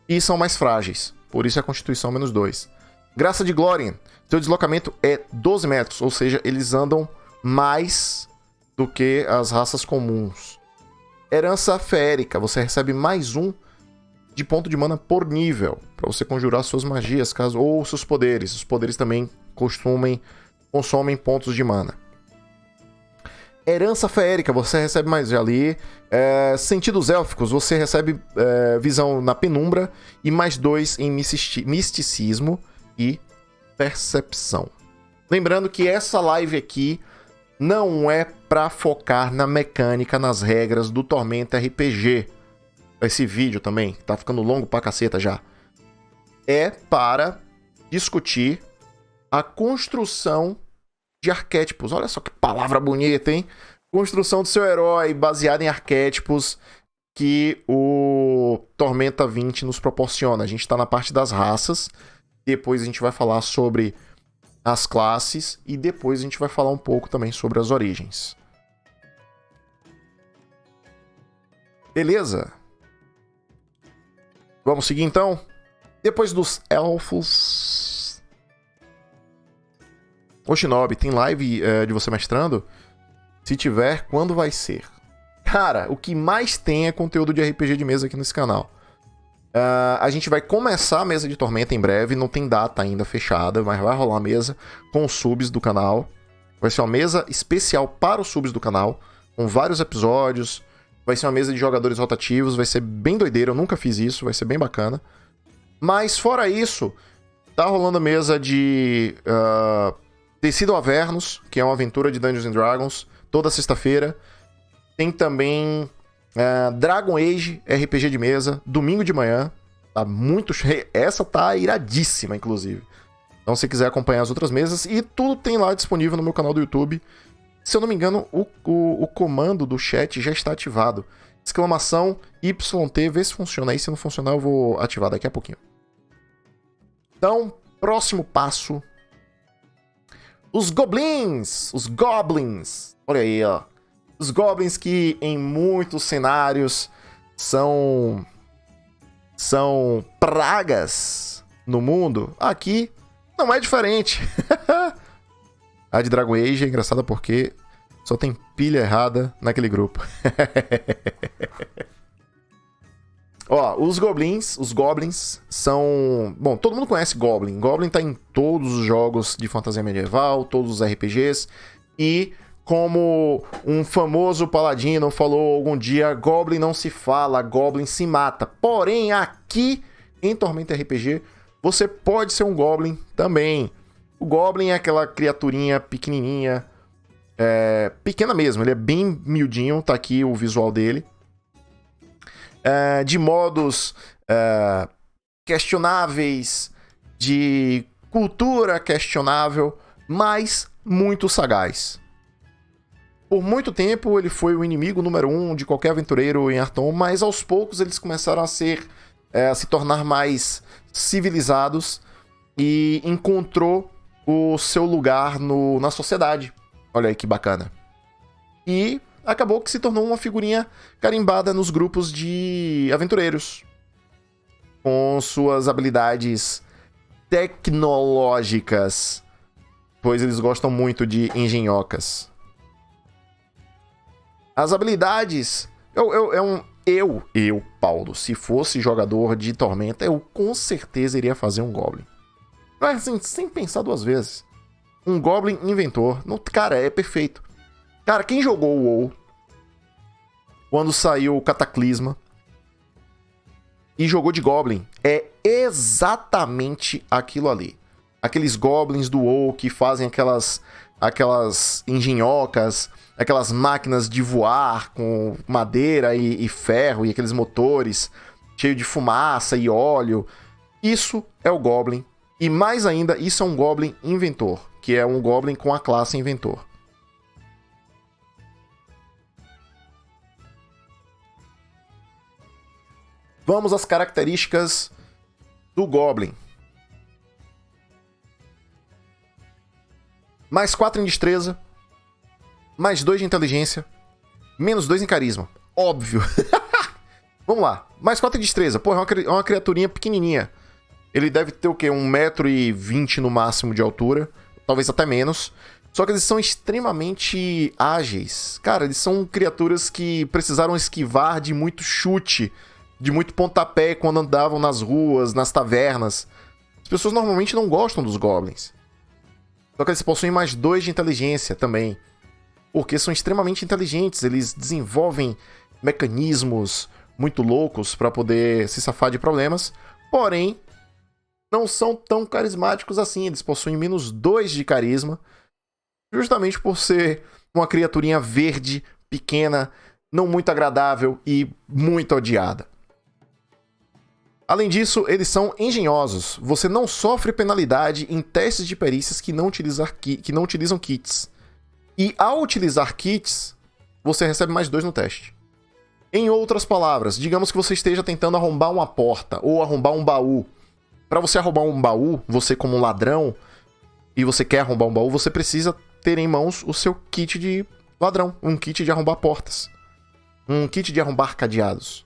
E são mais frágeis, por isso a constituição menos 2. Graça de Glórien, seu deslocamento é 12 metros, ou seja, eles andam mais do que as raças comuns. Herança Feérica, você recebe mais 1 de ponto de mana por nível, para você conjurar suas magias, ou seus poderes. Os poderes também consomem pontos de mana. Herança Feérica, você recebe mais ali. Sentidos Élficos, você recebe visão na penumbra e mais 2 em misticismo e percepção. Lembrando que essa live aqui não é para focar na mecânica, nas regras do Tormenta RPG. Esse vídeo também, tá ficando longo pra caceta já. É para discutir a construção de arquétipos. Olha só que palavra bonita, hein? Construção do seu herói baseada em arquétipos que o Tormenta 20 nos proporciona. A gente tá na parte das raças. Depois a gente vai falar sobre as classes. E depois a gente vai falar um pouco também sobre as origens. Beleza? Vamos seguir então? Depois dos elfos... Ô Shinobi, tem live de você mestrando? Se tiver, quando vai ser? Cara, o que mais tem é conteúdo de RPG de mesa aqui nesse canal. A gente vai começar a mesa de Tormenta em breve, não tem data ainda fechada, mas vai rolar a mesa com os subs do canal. Vai ser uma mesa especial para os subs do canal, com vários episódios. Vai ser uma mesa de jogadores rotativos, vai ser bem doideira, eu nunca fiz isso, vai ser bem bacana. Mas fora isso, tá rolando a mesa de Tecido Avernus, que é uma aventura de Dungeons and Dragons, toda sexta-feira. Tem também Dragon Age, RPG de mesa, domingo de manhã. Tá muito cheio. Essa tá iradíssima, inclusive. Então, se quiser acompanhar as outras mesas, e tudo tem lá disponível no meu canal do YouTube. Se eu não me engano, o comando do chat já está ativado. Exclamação YT, vê se funciona aí. Se não funcionar, eu vou ativar daqui a pouquinho. Então, próximo passo. Os Goblins! Os Goblins! Olha aí, ó. Os Goblins que em muitos cenários são pragas no mundo. Aqui não é diferente. A de Dragon Age é engraçada porque só tem pilha errada naquele grupo. Ó, os Goblins são... Bom, todo mundo conhece Goblin. Goblin tá em todos os jogos de fantasia medieval, todos os RPGs. E como um famoso paladino falou algum dia, Goblin não se fala, Goblin se mata. Porém, aqui em Tormenta RPG, você pode ser um Goblin também. O Goblin é aquela criaturinha pequenininha, pequena mesmo, ele é bem miudinho, tá aqui o visual dele. De modos questionáveis, de cultura questionável, mas muito sagaz. Por muito tempo ele foi o inimigo número 1 de qualquer aventureiro em Arton, mas aos poucos eles começaram a se tornar mais civilizados e encontrou o seu lugar na sociedade. Olha aí que bacana. E acabou que se tornou uma figurinha carimbada nos grupos de aventureiros, com suas habilidades tecnológicas, pois eles gostam muito de engenhocas. As habilidades... Eu, Paulo, se fosse jogador de Tormenta, eu com certeza iria fazer um Goblin. Mas assim, sem pensar duas vezes. Um Goblin inventor. Cara, é perfeito. Cara, quem jogou o WoW quando saiu o Cataclisma e jogou de Goblin, é exatamente aquilo ali. Aqueles Goblins do WoW que fazem aquelas engenhocas, aquelas máquinas de voar com madeira e ferro e aqueles motores cheio de fumaça e óleo. Isso é o Goblin. E mais ainda, isso é um Goblin inventor, que é um Goblin com a classe inventor. Vamos às características do Goblin. Mais 4 em destreza, mais 2 de inteligência, menos 2 em carisma. Óbvio. Vamos lá. Mais 4 em destreza. Pô, é uma criaturinha pequenininha. Ele deve ter o quê? 1,20 m no máximo de altura. Talvez até menos. Só que eles são extremamente ágeis. Cara, eles são criaturas que precisaram esquivar de muito chute, de muito pontapé quando andavam nas ruas, nas tavernas. As pessoas normalmente não gostam dos Goblins. Só que eles possuem mais 2 de inteligência também. Porque são extremamente inteligentes. Eles desenvolvem mecanismos muito loucos para poder se safar de problemas. Porém, não são tão carismáticos assim. Eles possuem menos 2 de carisma. Justamente por ser uma criaturinha verde, pequena, não muito agradável e muito odiada. Além disso, eles são engenhosos. Você não sofre penalidade em testes de perícias que não utilizam kits. E ao utilizar kits, você recebe mais 2 no teste. Em outras palavras, digamos que você esteja tentando arrombar uma porta ou arrombar um baú. Para você arrombar um baú, você como um ladrão, e você quer arrombar um baú, você precisa ter em mãos o seu kit de ladrão. Um kit de arrombar portas. Um kit de arrombar cadeados.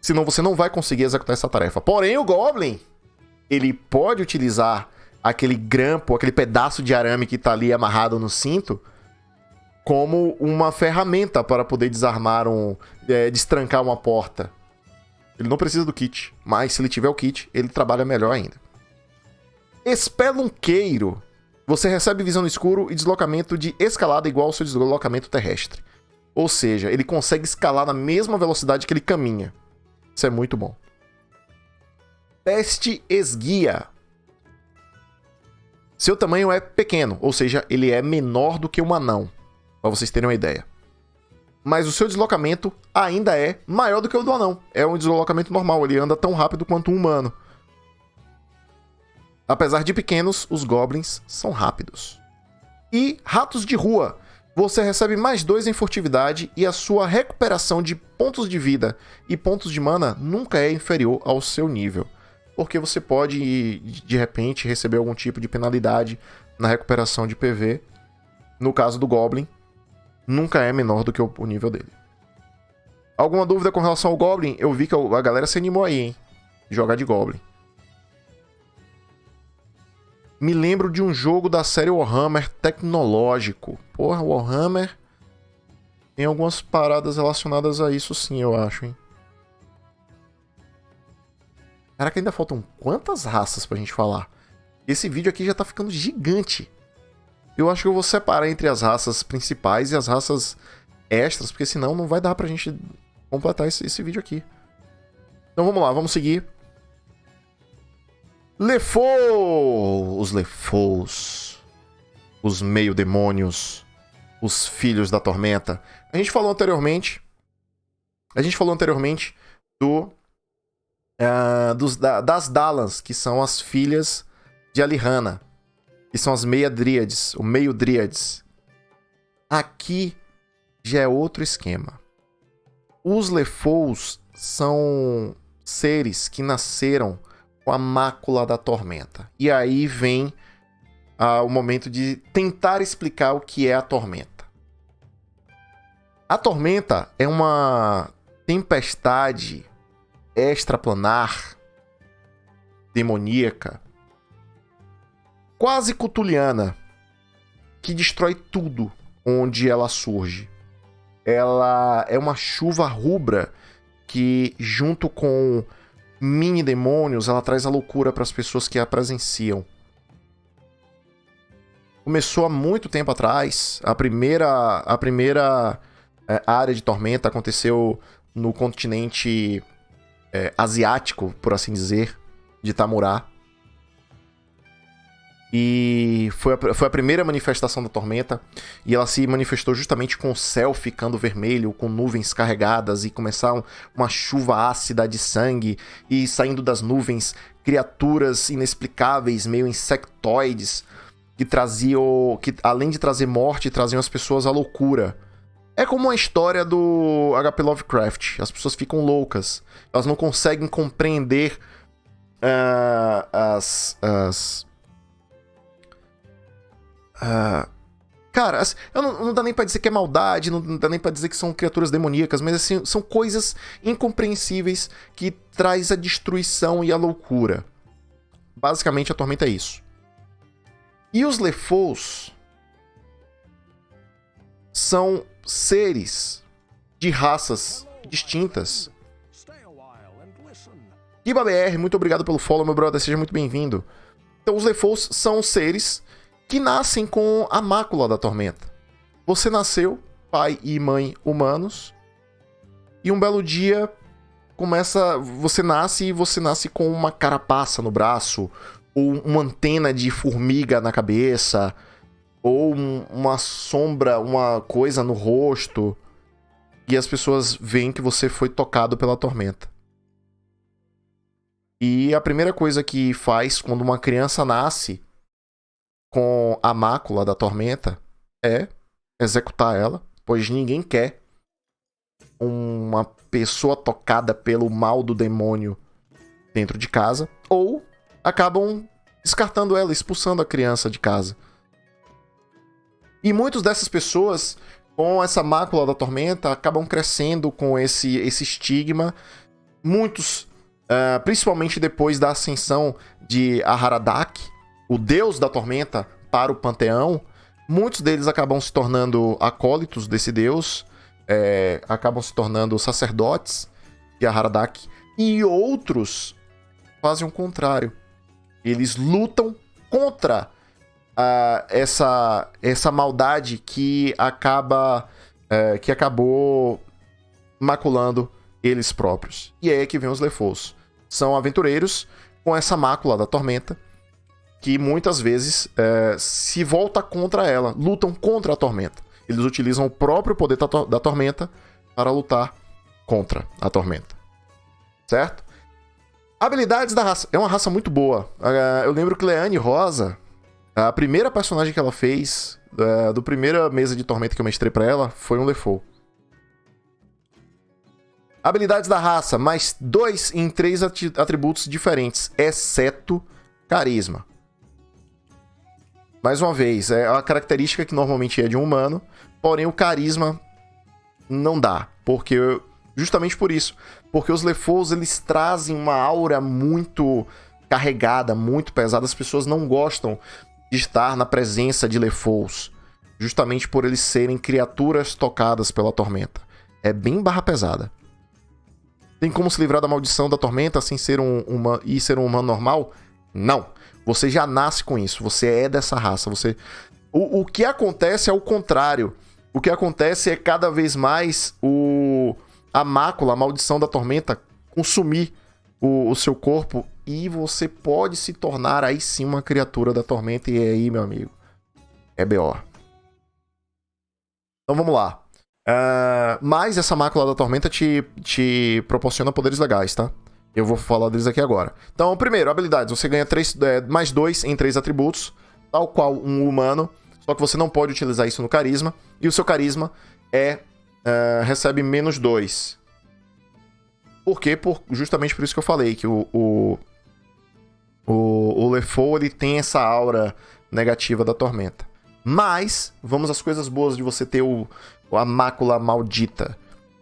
Senão você não vai conseguir executar essa tarefa. Porém, o Goblin, ele pode utilizar aquele grampo, aquele pedaço de arame que tá ali amarrado no cinto, como uma ferramenta para poder desarmar destrancar uma porta. Ele não precisa do kit, mas se ele tiver o kit, ele trabalha melhor ainda. Espelunqueiro. Você recebe visão no escuro e deslocamento de escalada igual ao seu deslocamento terrestre. Ou seja, ele consegue escalar na mesma velocidade que ele caminha. Isso é muito bom. Peste esguia. Seu tamanho é pequeno, ou seja, ele é menor do que um anão, para vocês terem uma ideia. Mas o seu deslocamento ainda é maior do que o do anão. É um deslocamento normal, ele anda tão rápido quanto um humano. Apesar de pequenos, os goblins são rápidos. E ratos de rua. Você recebe mais 2 em furtividade e a sua recuperação de pontos de vida e pontos de mana nunca é inferior ao seu nível. Porque você pode, de repente, receber algum tipo de penalidade na recuperação de PV. No caso do Goblin, nunca é menor do que o nível dele. Alguma dúvida com relação ao Goblin? Eu vi que a galera se animou aí, hein? Jogar de Goblin. Me lembro de um jogo da série Warhammer tecnológico. Porra, Warhammer tem algumas paradas relacionadas a isso sim, eu acho, hein? Caraca, ainda faltam quantas raças pra gente falar? Esse vídeo aqui já tá ficando gigante. eu acho que eu vou separar entre as raças principais e as raças extras, porque senão não vai dar pra gente completar esse vídeo aqui. Então vamos lá, vamos seguir. LeFou! Os LeFous. Os meio-demônios. Os filhos da tormenta. A gente falou anteriormente das Dalans, que são as filhas de Alihanna, que são as meia-dríades, o meio-dríades. Aqui já é outro esquema. Os LeFous são seres que nasceram com a mácula da tormenta. E aí vem o momento de tentar explicar o que é a tormenta. A tormenta é uma tempestade extraplanar, demoníaca, quase cutuliana, que destrói tudo onde ela surge. Ela é uma chuva rubra que, junto com mini demônios, ela traz a loucura para as pessoas que a presenciam. Começou há muito tempo atrás. A primeira área de tormenta aconteceu no continente asiático, por assim dizer, de Tamurá. E foi a primeira manifestação da tormenta. E ela se manifestou justamente com o céu ficando vermelho, com nuvens carregadas, e começar uma chuva ácida de sangue, e saindo das nuvens criaturas inexplicáveis, meio insectoides, que além de trazer morte, traziam as pessoas à loucura. É como a história do H.P. Lovecraft. As pessoas ficam loucas. Elas não conseguem compreender cara, não dá nem pra dizer que é maldade, não dá nem pra dizer que são criaturas demoníacas, mas assim, são coisas incompreensíveis que traz a destruição e a loucura. Basicamente, a tormenta é isso. E os LeFous são seres de raças distintas. KibaBR, muito obrigado pelo follow, meu brother, seja muito bem-vindo. Então, os LeFous são seres que nascem com a mácula da tormenta. Você nasceu, pai e mãe humanos, e um belo dia você nasce com uma carapaça no braço, ou uma antena de formiga na cabeça, ou uma sombra, uma coisa no rosto, e as pessoas veem que você foi tocado pela tormenta. E a primeira coisa que faz quando uma criança nasce com a mácula da tormenta é executar ela, pois ninguém quer uma pessoa tocada pelo mal do demônio dentro de casa, ou acabam descartando ela, expulsando a criança de casa. E muitas dessas pessoas, com essa mácula da tormenta, acabam crescendo com esse estigma. Muitos, principalmente depois da ascensão de Aharadak, o deus da tormenta, para o panteão, muitos deles acabam se tornando acólitos desse deus, acabam se tornando sacerdotes de Aharadak, e outros fazem o contrário. Eles lutam contra essa maldade que acabou maculando eles próprios. E é aí que vem os LeFous. São aventureiros com essa mácula da tormenta, que muitas vezes se volta contra ela, lutam contra a tormenta. Eles utilizam o próprio poder da tormenta para lutar contra a tormenta. Certo? Habilidades da raça. É uma raça muito boa. Eu lembro que Leane Rosa, a primeira personagem que ela fez, do primeira mesa de tormenta que eu mestrei pra ela, foi um LeFou. Habilidades da raça, mais 2 em 3 atributos diferentes, exceto carisma. Mais uma vez, é uma característica que normalmente é de um humano, porém o carisma não dá, justamente por isso. Porque os LeFous, eles trazem uma aura muito carregada, muito pesada. As pessoas não gostam de estar na presença de LeFous, justamente por eles serem criaturas tocadas pela tormenta. É bem barra pesada. Tem como se livrar da maldição da tormenta sem ser ser um humano normal? Não. Você já nasce com isso. Você é dessa raça. Você O que acontece é o contrário. O que acontece é cada vez mais a mácula, a maldição da tormenta consumir o seu corpo e você pode se tornar aí sim uma criatura da tormenta. E aí, meu amigo, é BO. Então vamos lá. Mas essa mácula da tormenta te proporciona poderes legais, tá? Eu vou falar deles aqui agora. Então, primeiro, habilidades. Você ganha mais 2 em 3 atributos, tal qual um humano. Só que você não pode utilizar isso no carisma. E o seu carisma recebe menos 2. Por quê? Justamente por isso que eu falei, que o LeFou, ele tem essa aura negativa da tormenta. Mas, vamos às coisas boas de você ter a mácula maldita.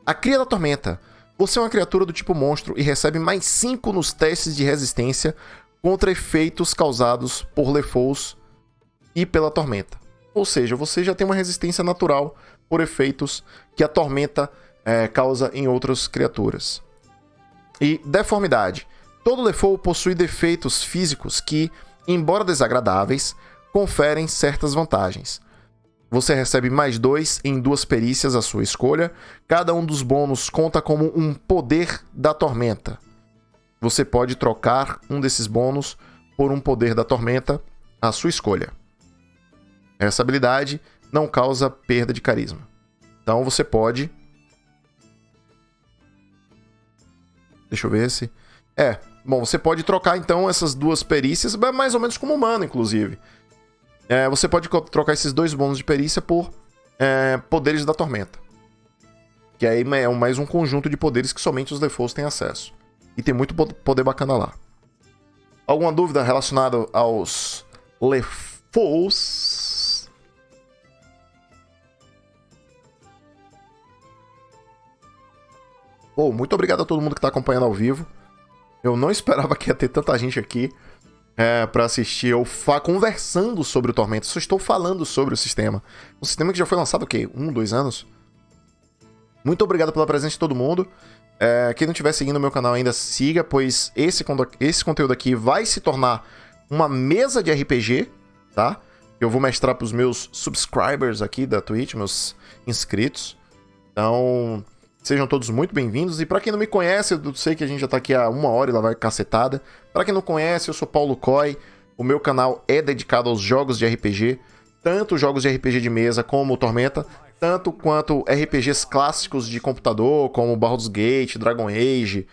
A Cria da Tormenta. Você é uma criatura do tipo monstro e recebe mais 5 nos testes de resistência contra efeitos causados por LeFous e pela tormenta. Ou seja, você já tem uma resistência natural por efeitos que a tormenta causa em outras criaturas. E deformidade. Todo LeFou possui defeitos físicos que, embora desagradáveis, conferem certas vantagens. Você recebe mais 2 em 2 perícias à sua escolha. Cada um dos bônus conta como um poder da tormenta. Você pode trocar um desses bônus por um poder da tormenta à sua escolha. Essa habilidade não causa perda de carisma. Então você pode... Deixa eu ver se... Bom, você pode trocar então essas 2 perícias, mais ou menos como humano, inclusive. Você pode trocar esses 2 bônus de perícia por poderes da tormenta. Que aí é mais um conjunto de poderes que somente os LeFous têm acesso. E tem muito poder bacana lá. Alguma dúvida relacionada aos LeFous? Muito obrigado a todo mundo que está acompanhando ao vivo. Eu não esperava que ia ter tanta gente aqui para assistir eu conversando sobre o Tormenta. Só estou falando sobre o sistema. Um sistema que já foi lançado, 1, 2 anos? Muito obrigado pela presença de todo mundo. Quem não estiver seguindo o meu canal ainda, siga, pois esse conteúdo aqui vai se tornar uma mesa de RPG, tá? Eu vou mestrar para os meus subscribers aqui da Twitch, meus inscritos. Então, sejam todos muito bem-vindos. E para quem não me conhece, eu sei que a gente já tá aqui há 1 hora e lá vai cacetada. Para quem não conhece, eu sou Paulo Coy. O meu canal é dedicado aos jogos de RPG, tanto jogos de RPG de mesa como o Tormenta, tanto quanto RPGs clássicos de computador, como Baldur's Gate, Dragon Age,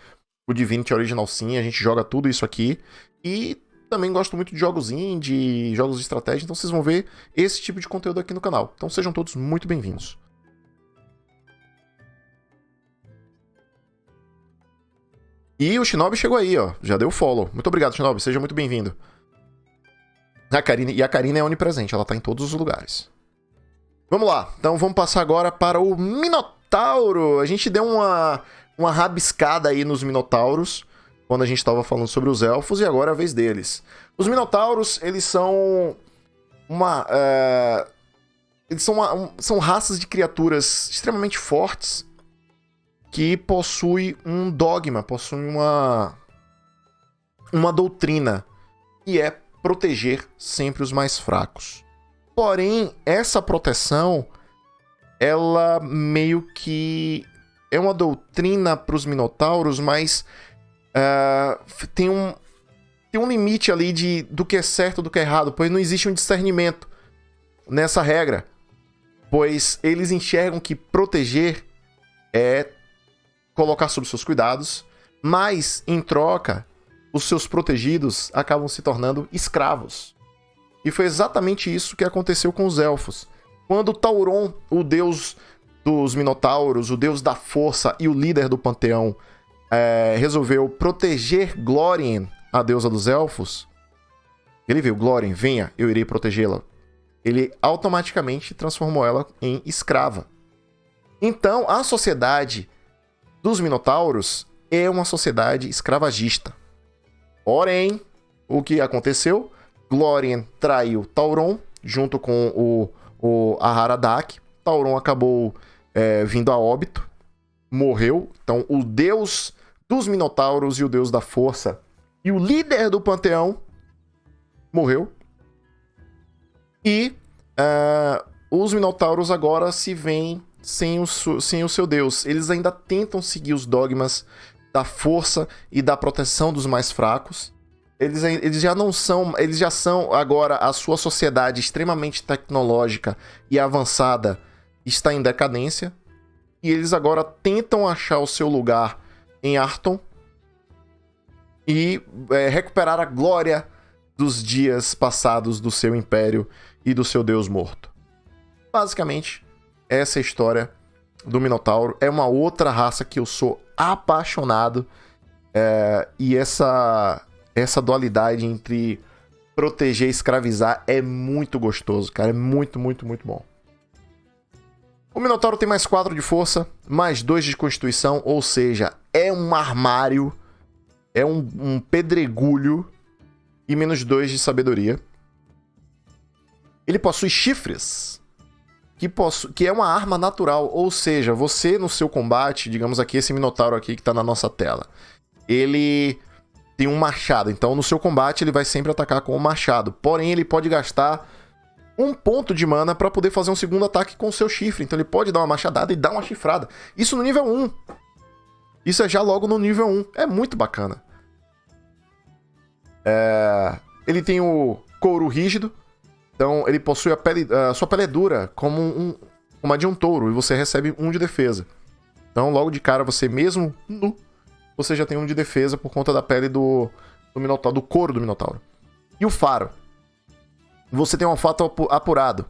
o Divinity Original Sin. A gente joga tudo isso aqui. E também gosto muito de jogos indie, jogos de estratégia, então vocês vão ver esse tipo de conteúdo aqui no canal. Então sejam todos muito bem-vindos. E o Shinobi chegou aí, ó. Já deu follow. Muito obrigado, Shinobi. Seja muito bem-vindo. A Karina é onipresente. Ela tá em todos os lugares. Vamos lá. Então vamos passar agora para o Minotauro. A gente deu uma rabiscada aí nos Minotauros quando a gente estava falando sobre os elfos, e agora é a vez deles. Os Minotauros, eles são são raças de criaturas extremamente fortes que possui um dogma, possui uma doutrina, que é proteger sempre os mais fracos. Porém, essa proteção, ela meio que é uma doutrina para os Minotauros, mas tem um limite ali do que é certo e do que é errado, pois não existe um discernimento nessa regra, pois eles enxergam que proteger é colocar sob seus cuidados, mas, em troca, os seus protegidos acabam se tornando escravos. E foi exatamente isso que aconteceu com os elfos. Quando Tauron, o deus dos Minotauros, o deus da força e o líder do panteão, resolveu proteger Glórien, a deusa dos elfos, ele viu: Glórien, venha, eu irei protegê-la. Ele automaticamente transformou ela em escrava. Então, a sociedade dos Minotauros é uma sociedade escravagista. Porém, o que aconteceu? Glórien traiu Tauron junto com o Aharadak. Tauron acabou vindo a óbito, morreu. Então, o deus dos Minotauros e o deus da força e o líder do panteão morreu. E Os Minotauros agora se veem sem o seu deus. Eles ainda tentam seguir os dogmas da força e da proteção dos mais fracos. Eles já não são... Eles já são agora... A sua sociedade extremamente tecnológica e avançada está em decadência. E eles agora tentam achar o seu lugar em Arton e recuperar a glória dos dias passados do seu império e do seu deus morto. Basicamente, essa é a história do Minotauro. É uma outra raça que eu sou apaixonado. E essa dualidade entre proteger e escravizar é muito gostoso, cara. É muito, muito, muito bom. O Minotauro tem mais 4 de força, mais 2 de constituição, ou seja, é um armário, é um pedregulho e menos 2 de sabedoria. Ele possui chifres, que é uma arma natural, ou seja, você no seu combate, digamos aqui, esse Minotauro aqui que tá na nossa tela, ele tem um machado, então no seu combate ele vai sempre atacar com o machado, porém ele pode gastar 1 ponto de mana pra poder fazer um segundo ataque com o seu chifre, então ele pode dar uma machadada e dar uma chifrada. Isso no nível 1. Isso é já logo no nível 1, é muito bacana. Ele tem o couro rígido, então ele possui a sua pele é dura como uma de um touro e você recebe 1 de defesa. Então logo de cara você mesmo nu, você já tem 1 de defesa por conta da pele do Minotauro, do couro do Minotauro. E o faro. Você tem um olfato apurado.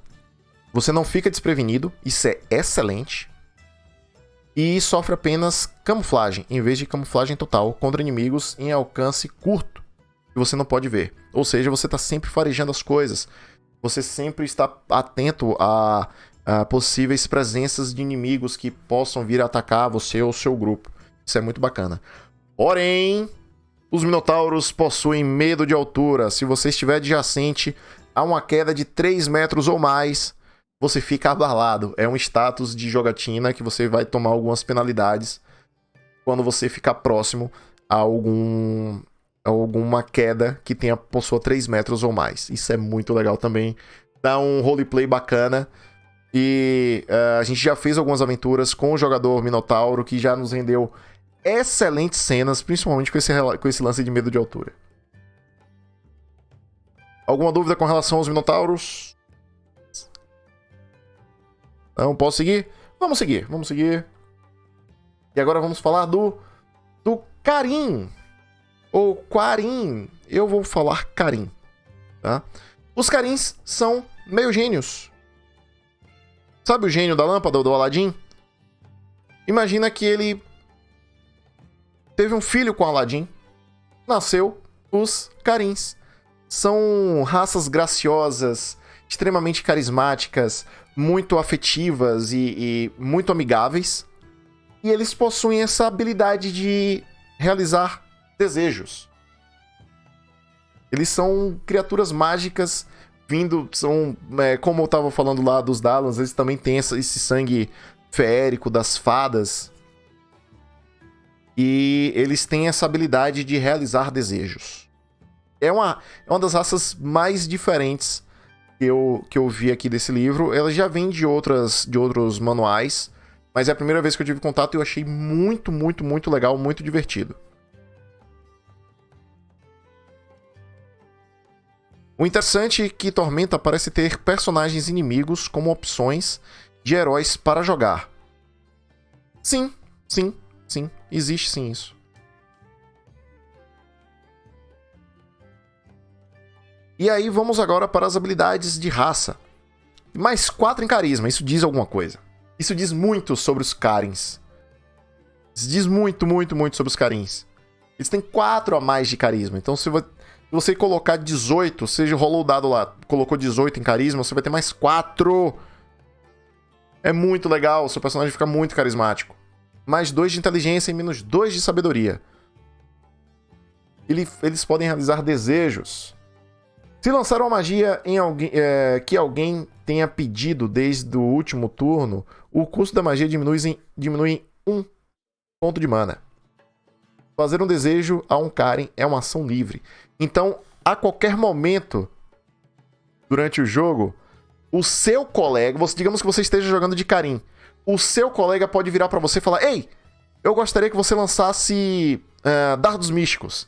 Você não fica desprevenido, isso é excelente. E sofre apenas camuflagem, em vez de camuflagem total, contra inimigos em alcance curto, que você não pode ver. Ou seja, você está sempre farejando as coisas. Você sempre está atento a possíveis presenças de inimigos que possam vir a atacar você ou seu grupo. Isso é muito bacana. Porém, os Minotauros possuem medo de altura. Se você estiver adjacente a uma queda de 3 metros ou mais, você fica abalado. É um status de jogatina que você vai tomar algumas penalidades quando você ficar próximo a alguma queda que possua 3 metros ou mais. Isso é muito legal também. Dá um roleplay bacana. E a gente já fez algumas aventuras com o jogador Minotauro que já nos rendeu excelentes cenas, principalmente com esse lance de medo de altura. Alguma dúvida com relação aos Minotauros? Não, posso seguir? Vamos seguir. E agora vamos falar do Carim. Ou Quarim. Eu vou falar Carim. Tá? Os Carins são meio gênios. Sabe o gênio da lâmpada do Aladim? Imagina que ele teve um filho com Aladim. Nasceu os Carins. São raças graciosas, extremamente carismáticas, muito afetivas e muito amigáveis. E eles possuem essa habilidade de realizar desejos. Eles são criaturas mágicas como eu estava falando lá dos Dalans, eles também têm esse sangue feérico das fadas. E eles têm essa habilidade de realizar desejos. É uma das raças mais diferentes que eu vi aqui desse livro. Ela já vem de outros manuais, mas é a primeira vez que eu tive contato e eu achei muito, muito, muito legal, muito divertido. O interessante é que Tormenta parece ter personagens inimigos como opções de heróis para jogar. Sim, existe sim isso. E aí vamos agora para as habilidades de raça. Mais 4 em carisma, isso diz alguma coisa. Isso diz muito sobre os Carins. Isso diz muito, muito, muito sobre os Carins. Eles têm 4 a mais de carisma, então se você colocar 18, seja rolou o dado lá, colocou 18 em carisma, você vai ter mais 4. É muito legal, seu personagem fica muito carismático. Mais 2 de inteligência e menos 2 de sabedoria. Eles podem realizar desejos. Se lançar uma magia em que alguém tenha pedido desde o último turno, o custo da magia diminui em 1 ponto de mana. Fazer um desejo a um Karen é uma ação livre. Então, a qualquer momento durante o jogo, o seu colega, digamos que você esteja jogando de Karim, o seu colega pode virar pra você e falar: ei, eu gostaria que você lançasse dardos místicos.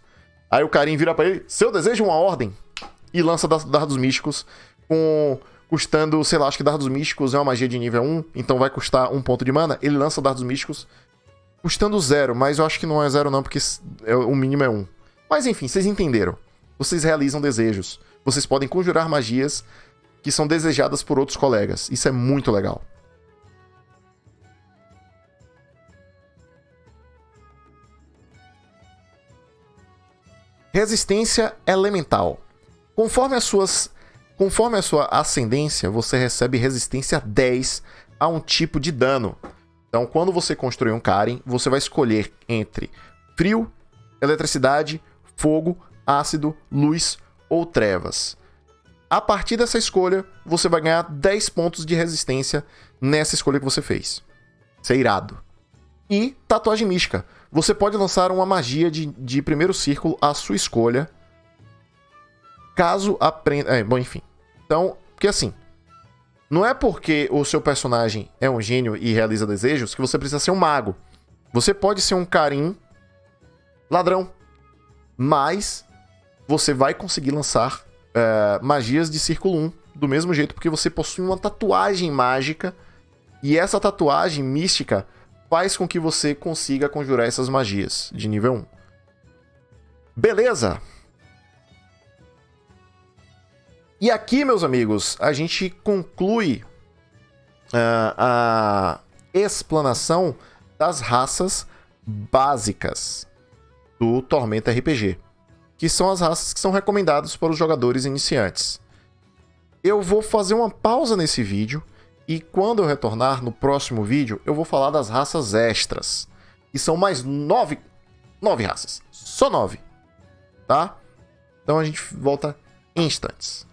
Aí o Karim vira pra ele: seu desejo é uma ordem. E lança dardos místicos custando, sei lá, acho que dardos místicos é uma magia de nível 1, então vai custar 1 ponto de mana. Ele lança dardos místicos custando 0, mas eu acho que não é 0 não, porque o mínimo é 1. Mas enfim, vocês entenderam. Vocês realizam desejos. Vocês podem conjurar magias que são desejadas por outros colegas. Isso é muito legal. Resistência elemental. Conforme a sua ascendência, você recebe resistência 10 a um tipo de dano. Então, quando você construir um Karin, você vai escolher entre frio, eletricidade, fogo, ácido, luz ou trevas. A partir dessa escolha, você vai ganhar 10 pontos de resistência nessa escolha que você fez. Isso é irado. E tatuagem mística. Você pode lançar uma magia de primeiro círculo à sua escolha. Caso aprenda... bom, enfim. Então, porque assim... Não é porque o seu personagem é um gênio e realiza desejos que você precisa ser um mago. Você pode ser um Karim ladrão. Mas você vai conseguir lançar magias de círculo 1 do mesmo jeito, porque você possui uma tatuagem mágica. E essa tatuagem mística faz com que você consiga conjurar essas magias de nível 1. Beleza? E aqui, meus amigos, a gente conclui a explanação das raças básicas do Tormenta RPG, que são as raças que são recomendadas para os jogadores iniciantes. Eu vou fazer uma pausa nesse vídeo e quando eu retornar no próximo vídeo, eu vou falar das raças extras, que são mais 9 raças, só 9, tá? Então a gente volta em instantes.